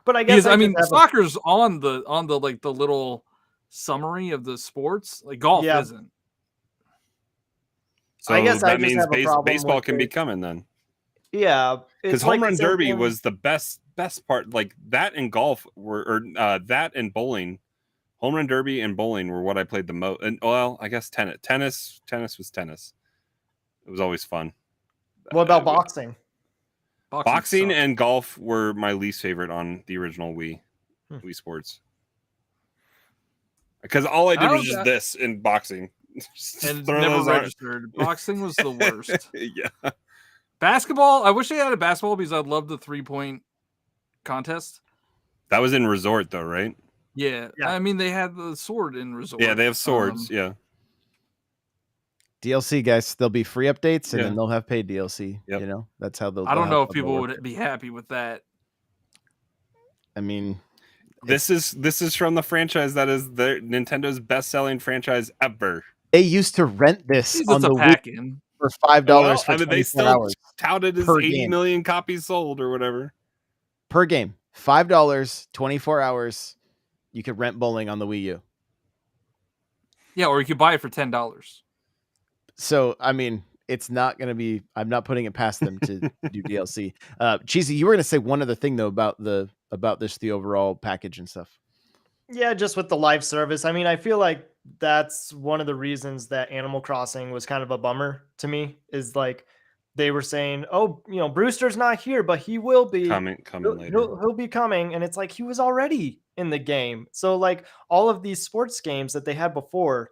but I guess Because I mean, just have a- soccer's on the like the little summary of the sports. Like golf Yeah. isn't. So I guess I that just means have a problem baseball with can be it. coming then. Yeah, Because it's like home run the same derby thing. was the best part. Like that and golf that and bowling. Home run derby and bowling were what I played the most. And well, I guess tennis was tennis. It was always fun. What about boxing? Boxing sucks. and golf were my least favorite on the original Wii Sports. Because all I did was just this in boxing. And never registered. Boxing was the worst. Yeah. Basketball, I wish they had a basketball because I'd love the 3-point contest. That was in Resort though, right? Yeah. I mean, they had the sword in Resort. Yeah, they have swords. Yeah. DLC, guys. There'll be free updates, and then they'll have paid DLC. Yep. You know, that's how they'll. I don't know if people would be happy with that. I mean, this is from the franchise that is Nintendo's best-selling franchise ever. They used to rent this on the pack-in for $5 for 24 they still hours. Touted as 80 million copies sold or whatever per game. $5, 24 hours. You could rent bowling on the Wii U. Yeah, or you could buy it for $10. So, I mean, it's not going to be. I'm not putting it past them to do DLC. Cheesy, you were going to say one other thing though about the overall package and stuff. Yeah, just with the live service. I mean, I feel like that's one of the reasons that Animal Crossing was kind of a bummer to me. Is like they were saying, "Oh, you know, Brewster's not here, but he will be coming later. He'll be coming," and it's like he was already in the game. So, like all of these sports games that they had before,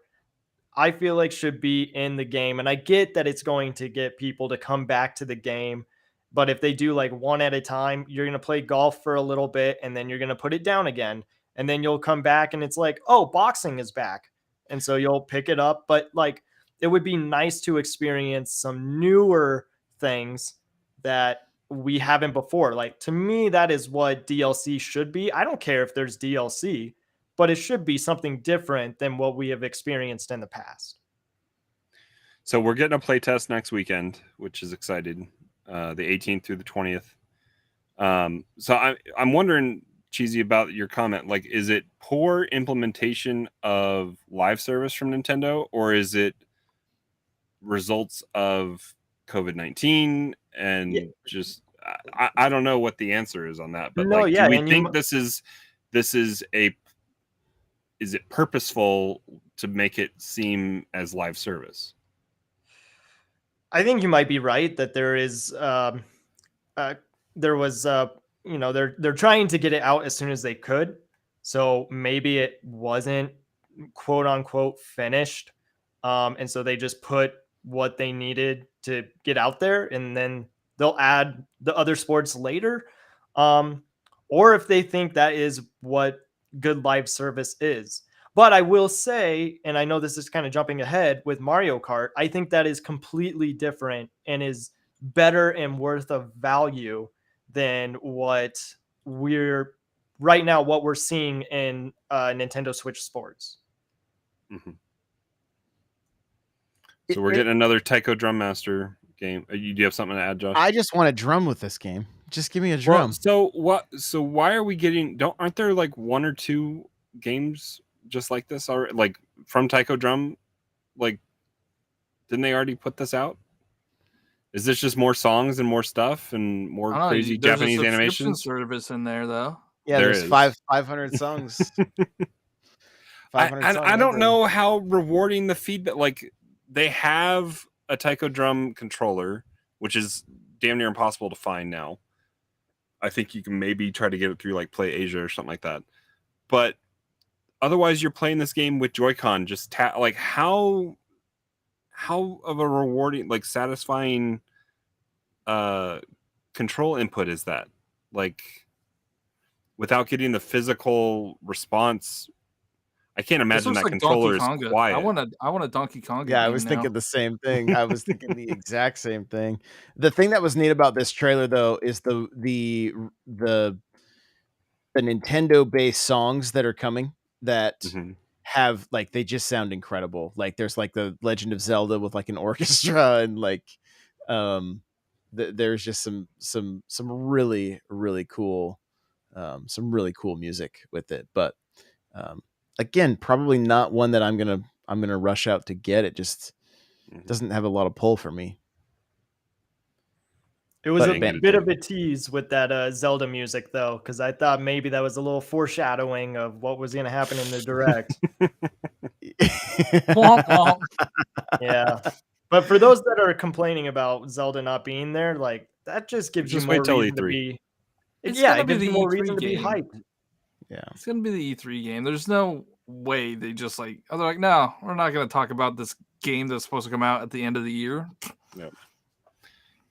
I feel like should be in the game. And I get that it's going to get people to come back to the game. But if they do like one at a time, you're going to play golf for a little bit and then you're going to put it down again. And then you'll come back and it's like, oh, boxing is back. And so you'll pick it up. But like, it would be nice to experience some newer things that we haven't before. Like, to me, that is what DLC should be. I don't care if there's DLC, but it should be something different than what we have experienced in the past. So we're getting a playtest next weekend, which is exciting. The 18th through the 20th. So I'm wondering, Cheesy, about your comment. Like, is it poor implementation of live service from Nintendo, or is it results of COVID-19 and just I don't know what the answer is on that. But do we think this is it purposeful to make it seem as live service? I think you might be right that there is they're trying to get it out as soon as they could. So maybe it wasn't quote unquote finished. And so they just put what they needed to get out there and then they'll add the other sports later. Or if they think that is what good live service is. But I will say, and I know this is kind of jumping ahead with Mario Kart, I think that is completely different and is better and worth of value than what we're seeing in Nintendo Switch Sports. Mm-hmm. So we're getting another Taiko Drum Master game. Do you have something to add, Josh? I just want a drum with this game. Just give me a drum. Well, so why are we getting? Aren't there like one or two games just like this already? Like from Taiko Drum? Like, didn't they already put this out? Is this just more songs and more stuff and more crazy Japanese animations? Service in there though. Yeah, there's 500 songs. 500 songs. I don't know how rewarding the feedback. Like, they have a Taiko Drum controller, which is damn near impossible to find now. I think you can maybe try to get it through like Play Asia or something like that. But otherwise, you're playing this game with Joy-Con. Just like how of a rewarding, like satisfying control input is that? Like, without getting the physical response, I can't imagine that controller is quiet. I want a Donkey Kong. Yeah, I was thinking the same thing. I was thinking the exact same thing. The thing that was neat about this trailer, though, is the Nintendo based songs that are coming that have like they just sound incredible. Like there's like the Legend of Zelda with like an orchestra and like there's just some really cool music with it. But again, probably not one that I'm gonna rush out to get. It just doesn't have a lot of pull for me. It was But a bit of a tease with that Zelda music, though, because I thought maybe that was a little foreshadowing of what was going to happen in the direct. Womp womp. Yeah. But for those that are complaining about Zelda not being there, like that just gives Just you more wait till reason to E3. be. It's Yeah, gonna it be gives you the more E3 reason to be game. hyped. Yeah. It's gonna be the E3 game. There's no way they just like, oh, they're like, no, we're not gonna talk about this game that's supposed to come out at the end of the year. Yep.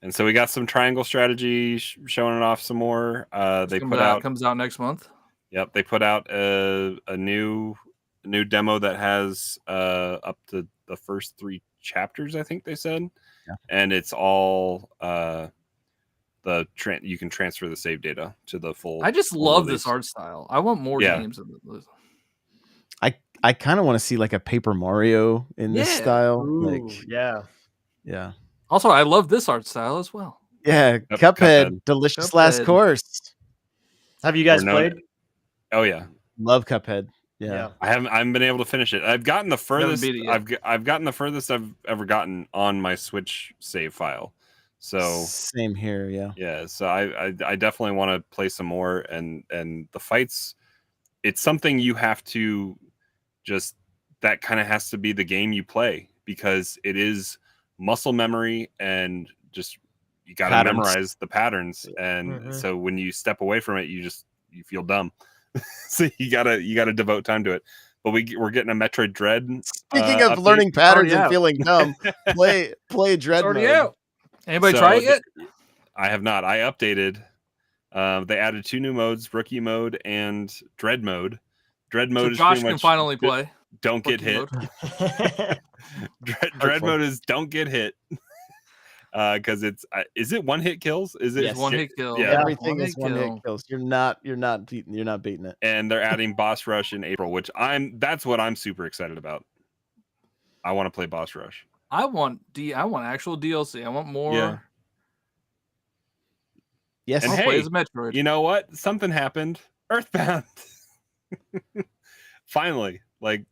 And so we got some triangle strategy showing it off some more. They put out comes out next month. Yep, they put out a new demo that has up to the first 3 chapters, I think they said. Yeah. And it's all you can transfer the save data to the full. I just love this art style. I want more games of this. I kind of want to see like a Paper Mario in this style. Ooh, Like, yeah. Also, I love this art style as well. Yeah, Yep, Cuphead, delicious last Cuphead. course. Have you guys played? Oh yeah, love Cuphead. Yeah. I haven't been able to finish it. I've gotten the furthest. beat it yet. I've gotten the furthest I've ever gotten on my Switch save file. So same here. Yeah. Yeah. So I definitely want to play some more, and the fights. It's something you have to that kind of has to be the game you play, because it is muscle memory and just you got to memorize the patterns, and so when you step away from it, you feel dumb. So you gotta devote time to it. But we're getting a Metroid Dread. Speaking of update. learning patterns and feeling dumb, play Dread already mode. out. Anybody try it yet? I have not. I updated. They added 2 new modes: Rookie mode and Dread mode. Dread mode is Josh pretty much can finally play. Don't get hit. Dread mode is don't get hit. Because is it one hit kills? Is it one hit kill? Yeah, everything is one hit kills. You're not beating it. And they're adding Boss Rush in April, which that's what I'm super excited about. I want to play Boss Rush. I want actual DLC. I want more. Yeah. Yes, and I'll play as a Metroid. You know what? Something happened. Earthbound. Finally, like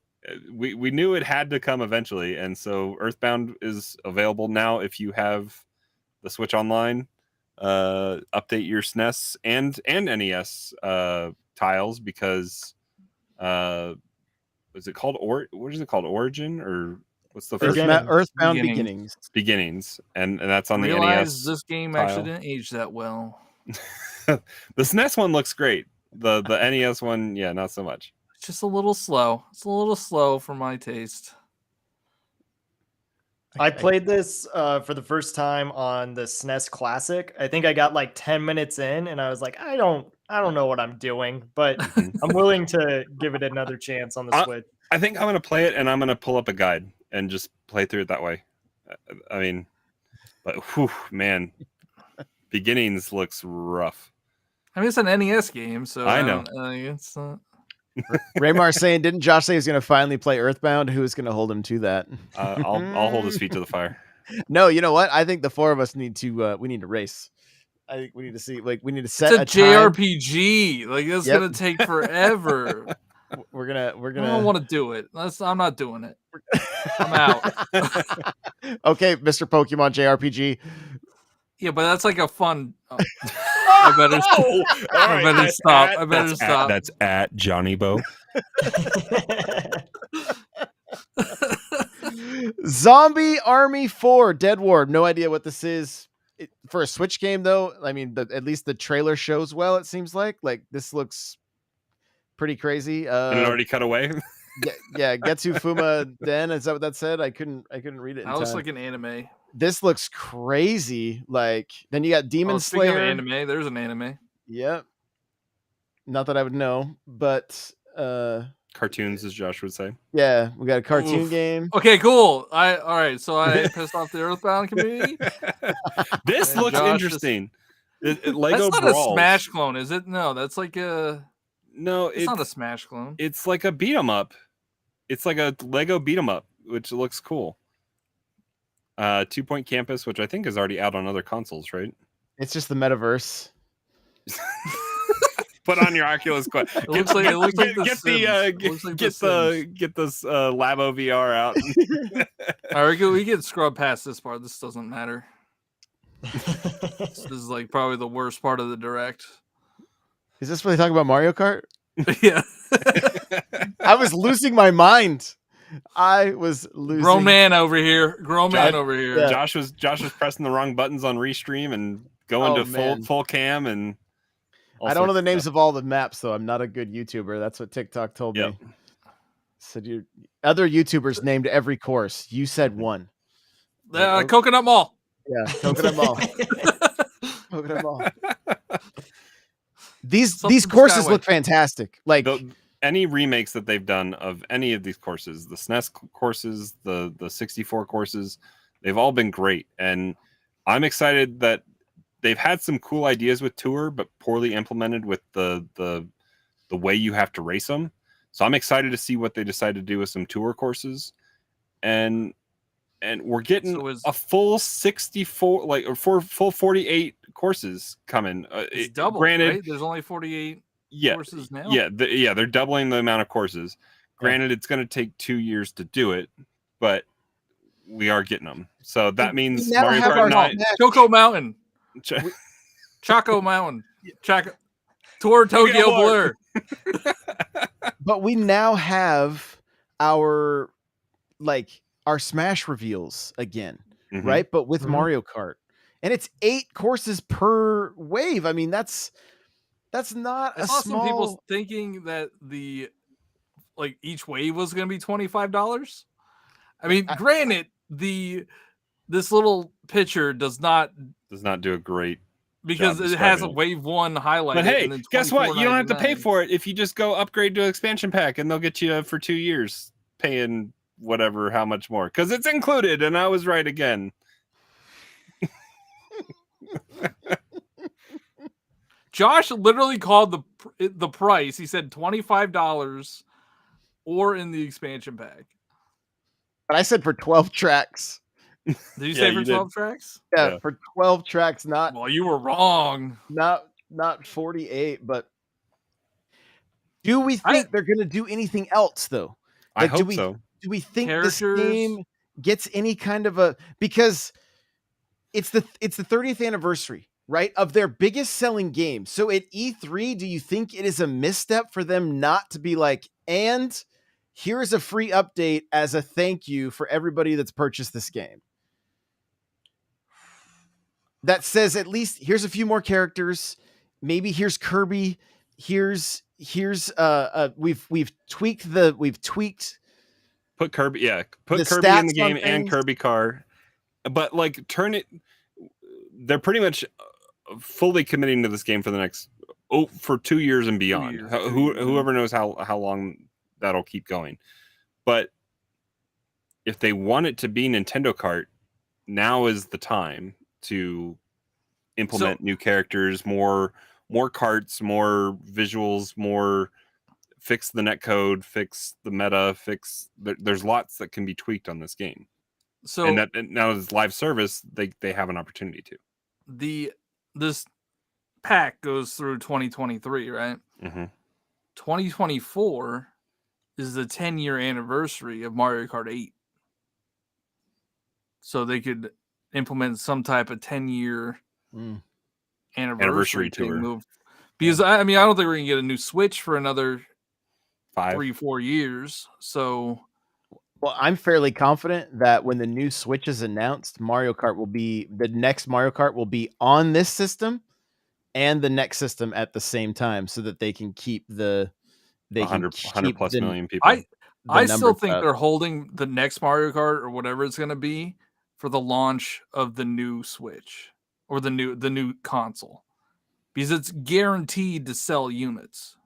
we knew it had to come eventually, and so Earthbound is available now. If you have the Switch Online, update your SNES and NES tiles, because is it called what is it called, Origin, or what's the first Earthbound Beginnings, and that's on the NES. This game tile. actually didn't age that well. The SNES one looks great. The NES one, yeah, not so much. It's just a little slow. It's a little slow for my taste. I played this for the first time on the SNES Classic. I think I got like 10 minutes in, and I was like, I don't know what I'm doing, but I'm willing to give it another chance on the Switch. I think I'm going to play it, and I'm going to pull up a guide and just play through it that way. I mean, but whew, man, Beginnings looks rough. I mean, it's an NES game, so I know. It's not. Raymar saying, didn't Josh say he's going to finally play Earthbound? Who's going to hold him to that? I'll hold his feet to the fire. No, you know what? I think the 4 of us need to race. I think we need to see, like, we need to set it's a JRPG. Like, it's gonna take forever. We're gonna. I don't want to do it. I'm not doing it. I'm out. Okay, Mr. Pokemon JRPG. Yeah, but that's like a fun. I better stop. I better stop. That's at Johnny Bo. Zombie Army 4 Dead War. No idea what this is. For a Switch game, though, I mean, at least the trailer shows well. It seems like this looks pretty crazy. And it already cut away. Yeah, Getsu Fuma Den. Is that what that said? I couldn't read it. That looks like an anime. This looks crazy. Like, then you got Demon Slayer. Slayer. Of anime, there's an anime. Yep. Not that I would know, but cartoons, as Josh would say. Yeah, we got a cartoon game. Okay, cool. All right. So I pissed off the Earthbound community. This looks interesting. Lego that's not Brawls. A Smash clone, is it? No, that's like a. No, it's not a Smash clone. It's like a beat 'em up. It's like a Lego beat 'em up, which looks cool. 2 Point Campus, which I think is already out on other consoles, right? It's just the metaverse. Put on your Oculus Quest. It looks like the Get this Labo VR out. All right, we can scrub past this part. This doesn't matter. This is like probably the worst part of the direct. Is this where they talk about Mario Kart? Yeah. I was losing my mind. I was losing. Grown man over here. Yeah. Josh was pressing the wrong buttons on Restream and going to full cam and. I don't know the names of all the maps though. I'm not a good YouTuber. That's what TikTok told me. Said other YouTubers named every course. You said one. Coconut Mall. Yeah, Coconut Mall. Coconut Mall. These courses look fantastic. Like any remakes that they've done of any of these courses, the SNES courses, the 64 courses, they've all been great. And I'm excited that they've had some cool ideas with Tour, but poorly implemented with the way you have to race them. So I'm excited to see what they decide to do with some Tour courses. And we're getting a full 64, full 48 courses coming. It's double, granted, right? There's only 48 courses now. Yeah, they're doubling the amount of courses. Granted, it's going to take 2 years to do it, but we are getting them. So that means Mario Kart 9. Choco Mountain. Choco Mountain. Tour Tokyo Blur. But we now have our Smash reveals again, right? But with Mario Kart. And it's 8 courses per wave. I mean, that's not a small... some people thinking that each wave was going to be $25. I mean, granted, this little picture does not do a great because it has a wave 1 highlight. But hey, guess what? You don't have to pay for it if you just go upgrade to an expansion pack, and they'll get you for 2 years paying how much more, because it's included. And I was right again. Josh literally called the price. He said $25 or in the expansion pack. But I said for 12 tracks. Did you say for 12 tracks? Yeah, for 12 tracks, not... Well, you were wrong. Not 48, but... Do we think they're going to do anything else, though? I hope so. Do we think this game gets any kind of a... Because it's the 30th anniversary, right, of their biggest selling game. So at E3, do you think it is a misstep for them not to be like, and here's a free update as a thank you for everybody that's purchased this game? That says at least here's a few more characters. Maybe here's Kirby. Here's we've tweaked put Kirby put Kirby in the game and Kirby Car, but turn it. They're pretty much fully committing to this game for the next for 2 years and beyond. Whoever knows how long that'll keep going. But if they want it to be Nintendo Kart, now is the time to implement new characters, more carts, more visuals, more fix the netcode, fix the meta, there's lots that can be tweaked on this game. So and now as live service, they have an opportunity to. This pack goes through 2023, right? 2024 is the 10-year anniversary of Mario Kart 8. So they could implement some type of 10-year anniversary tour move. Because I don't think we're gonna get a new Switch for another 3-4 years. So well, I'm fairly confident that when the new Switch is announced, the next Mario Kart will be on this system and the next system at the same time, so that they can keep 100 plus million people. I still think they're holding the next Mario Kart or whatever it's going to be for the launch of the new Switch or the new console, because it's guaranteed to sell units.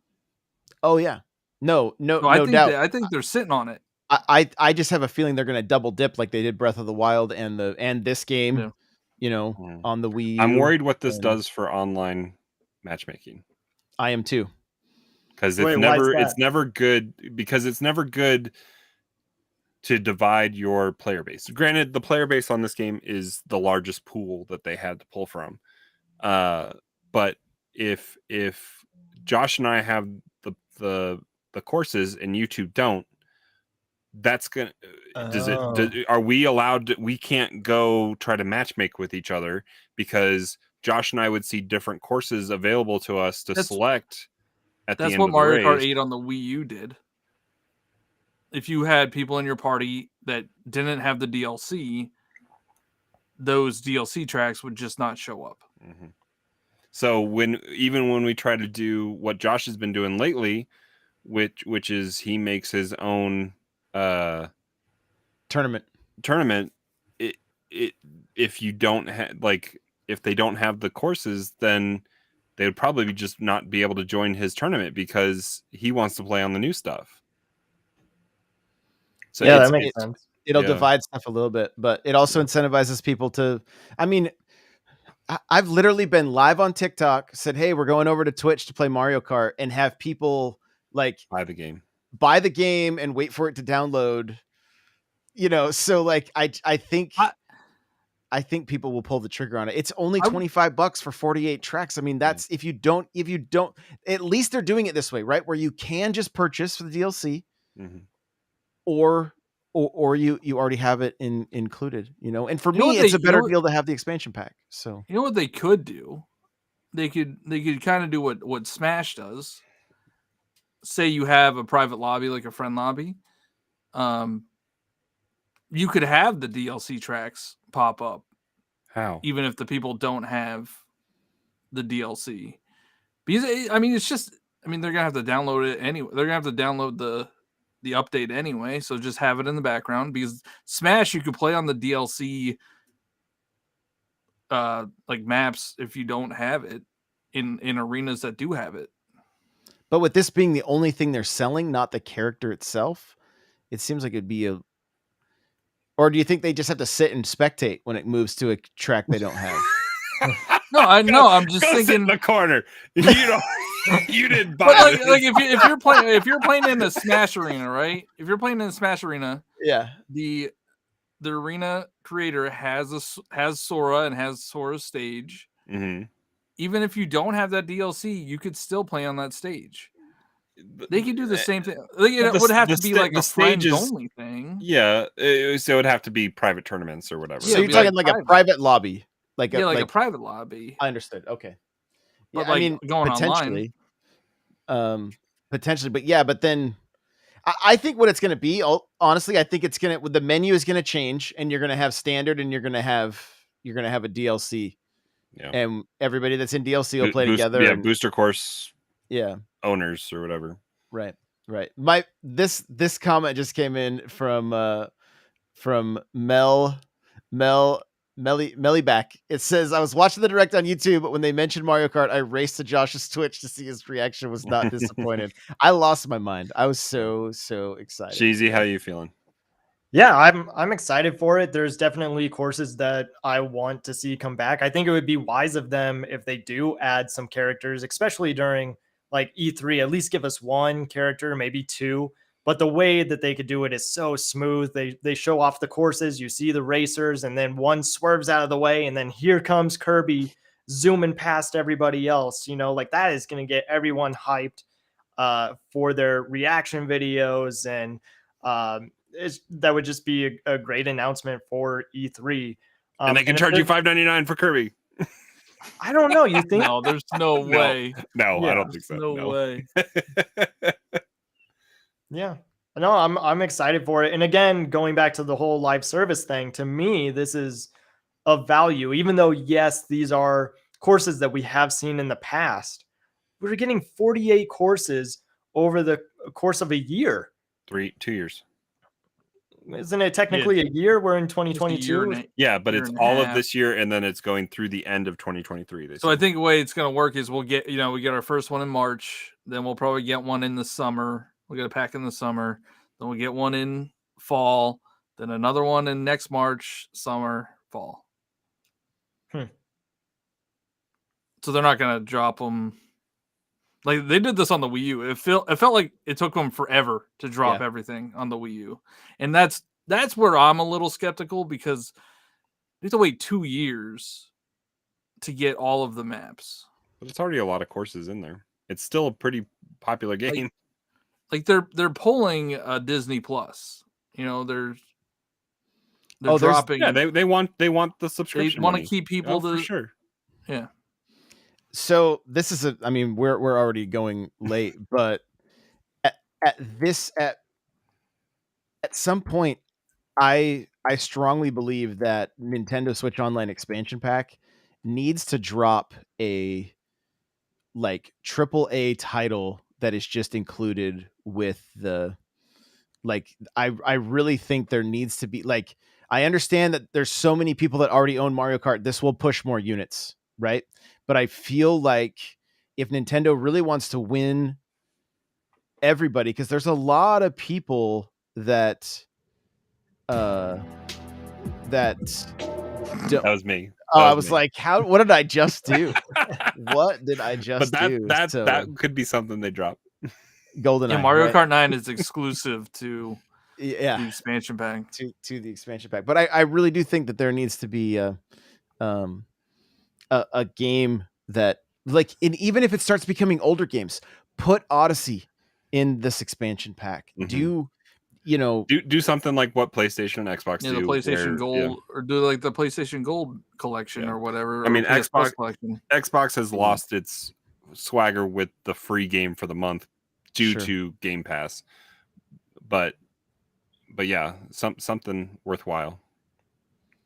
Oh yeah, no doubt. I think they're sitting on it. I just have a feeling they're going to double dip like they did Breath of the Wild and this game, on the Wii U. I'm worried what this does for online matchmaking. I am too. Because it's never good to divide your player base. Granted, the player base on this game is the largest pool that they had to pull from. But if Josh and I have the courses and you two don't, that's gonna are we allowed to, we can't go try to matchmake with each other because Josh and I would see different courses available to us to select at the end That's what of the Mario Kart race. 8 on the Wii U did. If you had people in your party that didn't have the DLC, those DLC tracks would just not show up. Mm-hmm. So even when we try to do what Josh has been doing lately, which is he makes his own tournament, if you don't have if they don't have the courses, then they would probably just not be able to join his tournament because he wants to play on the new stuff. So yeah, that makes sense. It'll divide stuff a little bit, but it also incentivizes people to. I mean, I've literally been live on TikTok, said, "Hey, we're going over to Twitch to play Mario Kart," and have people like buy the game and wait for it to download. So like I think people will pull the trigger on it. It's only $25 for 48 tracks. I mean, that's if you don't, at least they're doing it this way, right? Where you can just purchase for the DLC, or you already have it included, And for me, it's a better deal to have the expansion pack. So you know what they could do? They could kind of do what Smash does. Say you have a private lobby, like a friend lobby. You could have the DLC tracks pop up. How? Even if the people don't have the DLC. Because, I mean, they're going to have to download it anyway. They're going to have to download the update anyway. So just have it in the background. Because Smash, you could play on the DLC like maps if you don't have it in arenas that do have it. But with this being the only thing they're selling, not the character itself, it seems like it'd be or do you think they just have to sit and spectate when it moves to a track they don't have? No, I know. I'm just thinking sit in the corner. You didn't buy it. Like if you're playing in the Smash arena, right? If you're playing in the Smash arena, yeah, the arena creator has Sora and has Sora's stage. Mm-hmm. Even if you don't have that DLC, you could still play on that stage. They could do the same thing. It would have to be like a friends only thing. Yeah, so it would have to be private tournaments or whatever. So you're talking like a private lobby, like a private lobby. I understood. Okay, but I mean, going potentially, but then I think what it's going to be. Honestly, I think it's going to the menu is going to change, and you're going to have standard, and you're going to have a DLC. Yeah. And everybody that's in DLC will play together. Yeah, booster course. Yeah. Owners or whatever. Right. This comment just came in from Mlb back. It says, I was watching the direct on YouTube, but when they mentioned Mario Kart, I raced to Josh's Twitch to see his reaction. Was not disappointed. I lost my mind. I was so excited. Cheesy, how you feeling? Yeah, I'm excited for it. There's definitely courses that I want to see come back. I think it would be wise of them if they do add some characters, especially during like E3, at least give us one character, maybe two. But the way that they could do it is so smooth. They show off the courses, you see the racers, and then one swerves out of the way, and then here comes Kirby zooming past everybody else. Like that is going to get everyone hyped for their reaction videos, and that would just be a great announcement for E3. And they can charge you $5.99 for Kirby. I don't know. You think? No, there's no way. No, I don't think so. No way. Yeah. No, I'm excited for it. And again, going back to the whole live service thing, to me, this is of value. Even though, yes, these are courses that we have seen in the past, we're getting 48 courses over the course of a year. 2 years. Isn't it technically a year? We're in 2022. Yeah, but it's all of this year, and then it's going through the end of 2023. So I think the way it's going to work is we get our first one in March, then we'll probably get one in the summer. We'll get a pack in the summer, then we'll get one in fall, then another one in next March, summer, fall. So they're not going to drop them. Like they did this on the Wii U. It felt like it took them forever to drop everything on the Wii U. And that's where I'm a little skeptical, because you have to wait 2 years to get all of the maps. But it's already a lot of courses in there. It's still a pretty popular game. Like they're pulling Disney Plus. You know, they're dropping. Yeah, they want the subscription. They want to money. keep people for to sure. Yeah. So this is I mean, we're already going late, but at some point, I strongly believe that Nintendo Switch Online expansion pack needs to drop a like AAA title that is just included with the like I really think there needs to be like I understand that there's so many people that already own Mario Kart. This will push more units, right? But I feel like if Nintendo really wants to win everybody, because there's a lot of people that that was me. Oh, I was like, what did I just do? What did I just do? That could be something they drop. GoldenEye. Yeah, Mario Kart 9 is exclusive to the expansion pack. To the expansion pack. But I really do think that there needs to be a game that like even if it starts becoming older games, put Odyssey in this expansion pack. Mm-hmm. Do something like what PlayStation and Xbox do. The PlayStation Gold or do like the PlayStation Gold collection or whatever. I mean, Xbox has lost its swagger with the free game for the month due to Game Pass. But yeah, something worthwhile.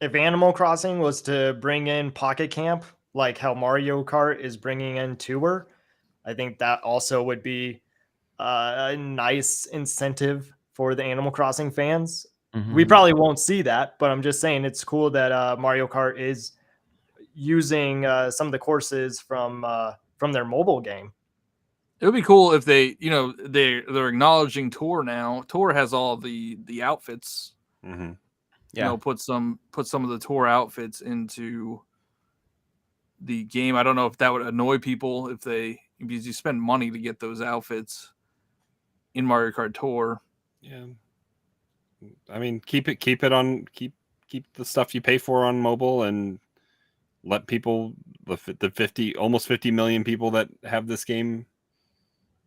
If Animal Crossing was to bring in Pocket Camp, like how Mario Kart is bringing in Tour, I think that also would be a nice incentive for the Animal Crossing fans. Mm-hmm. We probably won't see that, but I'm just saying it's cool that Mario Kart is using some of the courses from their mobile game. It would be cool if they, they're acknowledging Tour now. Tour has all the outfits. Mm-hmm. Yeah. Put some of the Tour outfits into the game. I don't know if that would annoy people because you spend money to get those outfits in Mario Kart Tour. Yeah. I mean, keep the stuff you pay for on mobile and let people, the almost 50 million people that have this game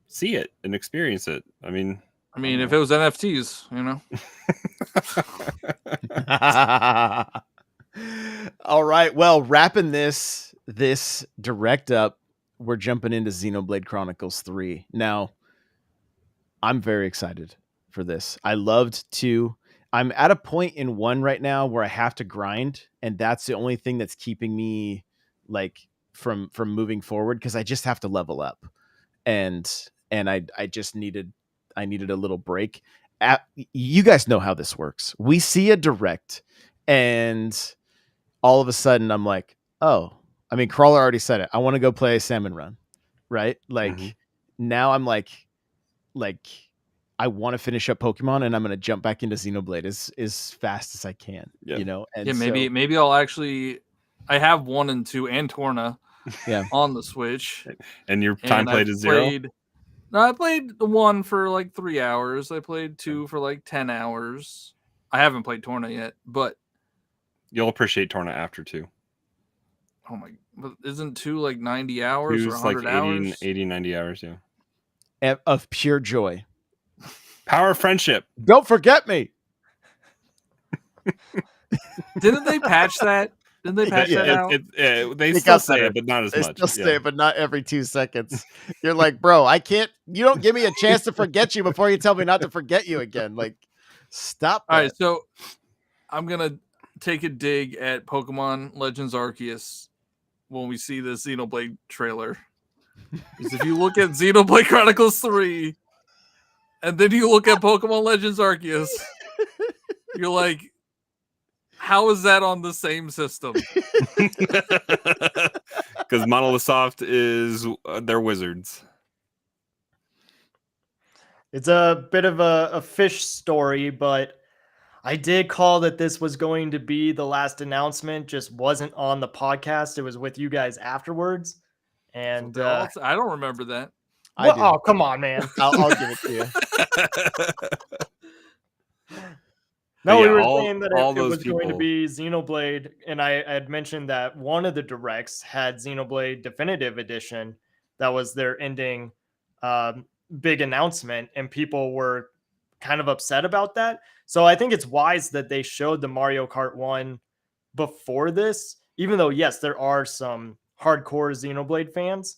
see it and experience it. I mean, if it was NFTs, All right. Well, wrapping this direct up, we're jumping into Xenoblade Chronicles 3. Now, I'm very excited for this. I loved 2. I'm at a point in 1 right now where I have to grind, and that's the only thing that's keeping me like from moving forward, because I just have to level up. And I just needed a little break. You guys know how this works. We see a direct, and all of a sudden I'm like, oh, I mean, Crawler already said it. I want to go play a Salmon Run, right? Like now I'm like I want to finish up Pokemon, and I'm going to jump back into Xenoblade as fast as I can, And maybe I'll actually, I have 1 and 2 and Torna on the Switch. And your time played is 0? No, I played 1 for like 3 hours. I played 2 for like 10 hours. I haven't played Torna yet, but you'll appreciate Torna after 2. Oh my, but isn't 2 like 90 hours or 100 like 80, 90 hours, of pure joy. Power of friendship. Don't forget me. Didn't they patch that? Didn't they patch that out? They still say it, but not as much. They still say it, but not every 2 seconds. You're like, bro, I can't. You don't give me a chance to forget you before you tell me not to forget you again. Like, stop that. All right, so I'm gonna take a dig at Pokemon Legends Arceus when we see the Xenoblade trailer. Because if you look at Xenoblade Chronicles 3, and then you look at Pokemon Legends Arceus, you're like, how is that on the same system? Because Monolith Soft they're wizards. It's a bit of a fish story, but I did call that this was going to be the last announcement, just wasn't on the podcast. It was with you guys afterwards. And I don't remember that. Oh, come on, man. I'll give it to you. No, we were saying that it was going to be Xenoblade, and I had mentioned that one of the directs had Xenoblade Definitive Edition, That was their ending big announcement, and people were kind of upset about that. So I think it's wise that they showed the Mario Kart 1 before this, even though, yes, there are some hardcore Xenoblade fans.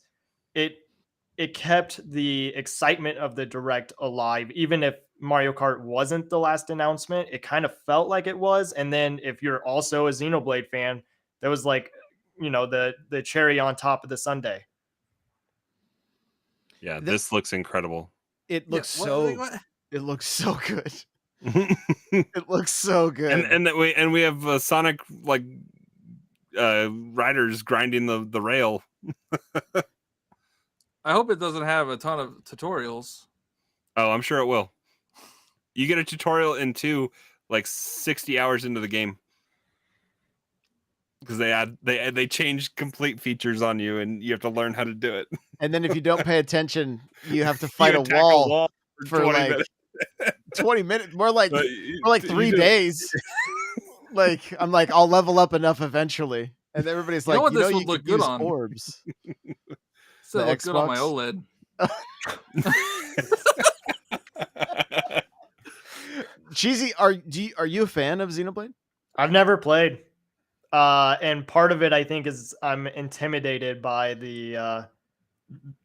It kept the excitement of the direct alive, even if Mario Kart wasn't the last announcement. It kind of felt like it was. And then if you're also a Xenoblade fan, that was like, the cherry on top of the sundae. Yeah, this looks incredible. It looks it looks so good. It looks so good. And we have Sonic like riders grinding the rail. I hope it doesn't have a ton of tutorials. Oh, I'm sure it will. You get a tutorial in 2 like 60 hours into the game. Because they change complete features on you, and you have to learn how to do it. And then if you don't pay attention, you have to fight a wall for 20 like minutes. 20 minutes, more like 3 days. Like I'm like, I'll level up enough eventually, and everybody's like, this would you look could use good on orbs. Still look good on my OLED. Cheesy, are you a fan of Xenoblade? I've never played. And part of it, I think, is I'm intimidated by the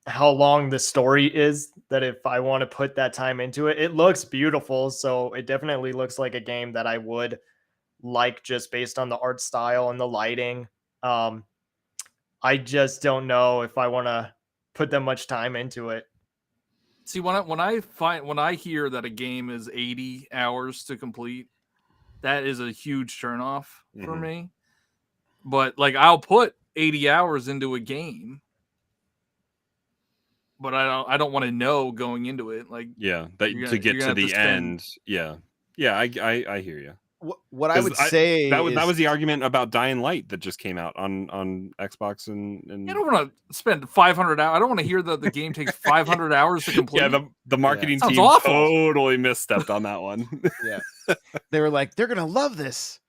how long the story is. That if I want to put that time into it, it looks beautiful. So it definitely looks like a game that I would like, just based on the art style and the lighting. I just don't know if I want to put that much time into it. See, when I hear that a game is 80 hours to complete, that is a huge turnoff for me. But like, I'll put 80 hours into a game, but I don't want to know going into it. Like, to get to the end. Yeah, I hear you. What I would say that was the argument about Dying Light that just came out on Xbox and I don't want to spend 500 hours. I don't want to hear that the game takes 500 hours to complete. Yeah, the marketing team totally misstepped on that one. Yeah, they were like, they're gonna love this.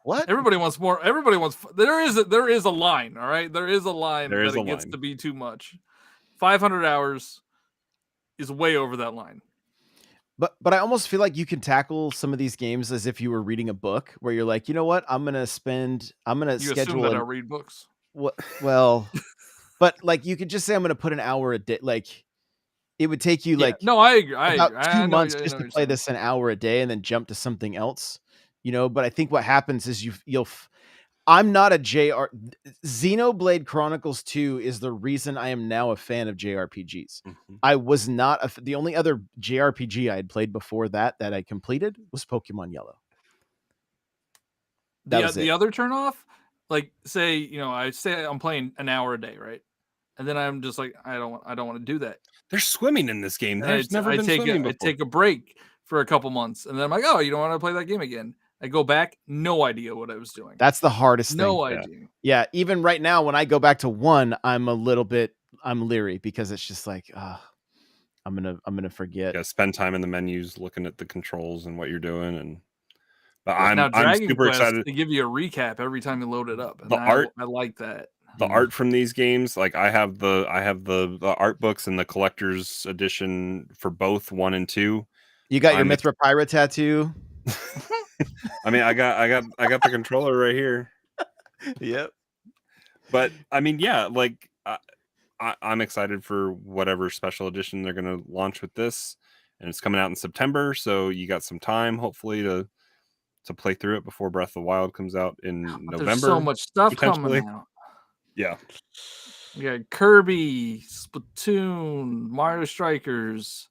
What? Everybody wants more. Everybody wants. There is a line. All right, there is a line that it gets to be too much. 500 hours is way over that line. But I almost feel like you can tackle some of these games as if you were reading a book, where you're like, you know what, I'm gonna schedule. Assume that I read books. What? Well, but like you could just say I'm gonna put an hour a day. Like it would take you no, I agree. About 2 months just to play this an hour a day and then jump to something else. But I think what happens is I'm not a Xenoblade Chronicles 2 is the reason I am now a fan of JRPGs. I was not the only other JRPG I had played before that I completed was Pokemon Yellow. The other turnoff, like say I'm playing an hour a day, right? And then I'm just like, I don't want to do that. There's swimming in this game. There's never been swimming before. I take a break for a couple months, and then I'm like, oh, you don't want to play that game again? I go back, no idea what I was doing. That's the hardest thing. No idea. Yeah, even right now, when I go back to 1, I'm leery because it's just like, I'm gonna forget. Yeah, spend time in the menus, looking at the controls and what you're doing, but I'm super excited. They give you a recap every time you load it up. And I like that. The art from these games, like I have the art books and the collector's edition for both 1 and 2. You got your Mithra Pyra tattoo. I mean, I got the controller right here. Yep. But I mean, yeah, like I'm excited for whatever special edition they're going to launch with this, and it's coming out in September, so you got some time, hopefully, to play through it before Breath of the Wild comes out in November. There's so much stuff coming out. Yeah. We got Kirby, Splatoon, Mario Strikers.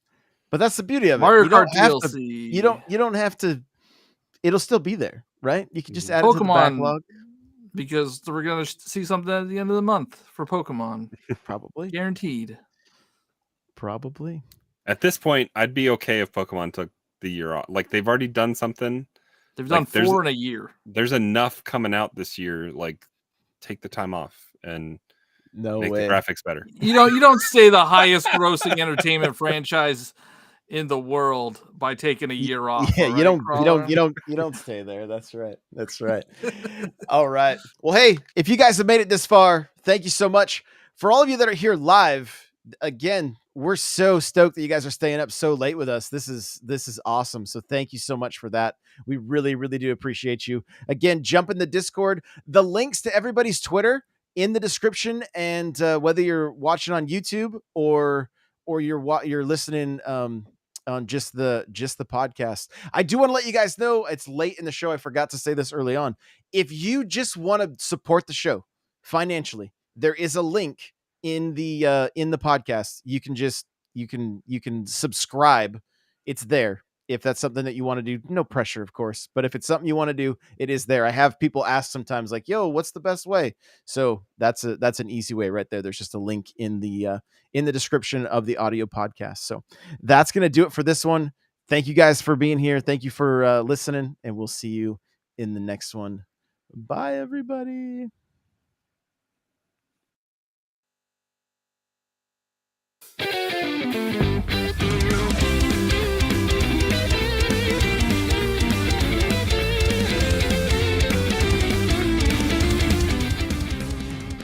But that's the beauty of it. Mario Kart DLC. You don't have to. It'll still be there, right? You can just add it to the backlog. Because we're gonna see something at the end of the month for Pokemon. Probably. Guaranteed. Probably. At this point, I'd be okay if Pokemon took the year off. Like they've already done something. They've done 4 in a year. There's enough coming out this year. Like, take the time off and make the graphics better. You don't say the highest grossing entertainment franchise in the world by taking a year off. Yeah, right, you don't stay there. That's right. All right. Well, hey, if you guys have made it this far, thank you so much For all of you that are here live, again, we're so stoked that you guys are staying up so late with us. This is awesome. So thank you so much for that. We really, really do appreciate you. Again, jump in the Discord. The links to everybody's Twitter in the description, and whether you're watching on YouTube or you're listening on just the podcast. I do want to let you guys know it's late in the show. I forgot to say this early on. If you just want to support the show financially, there is a link in the podcast. You can subscribe. It's there. If that's something that you want to do, no pressure, of course. But if it's something you want to do, it is there. I have people ask sometimes like, yo, what's the best way? So that's an easy way right there. There's just a link in the description of the audio podcast. So that's going to do it for this one. Thank you guys for being here. Thank you for listening, and we'll see you in the next one. Bye, everybody.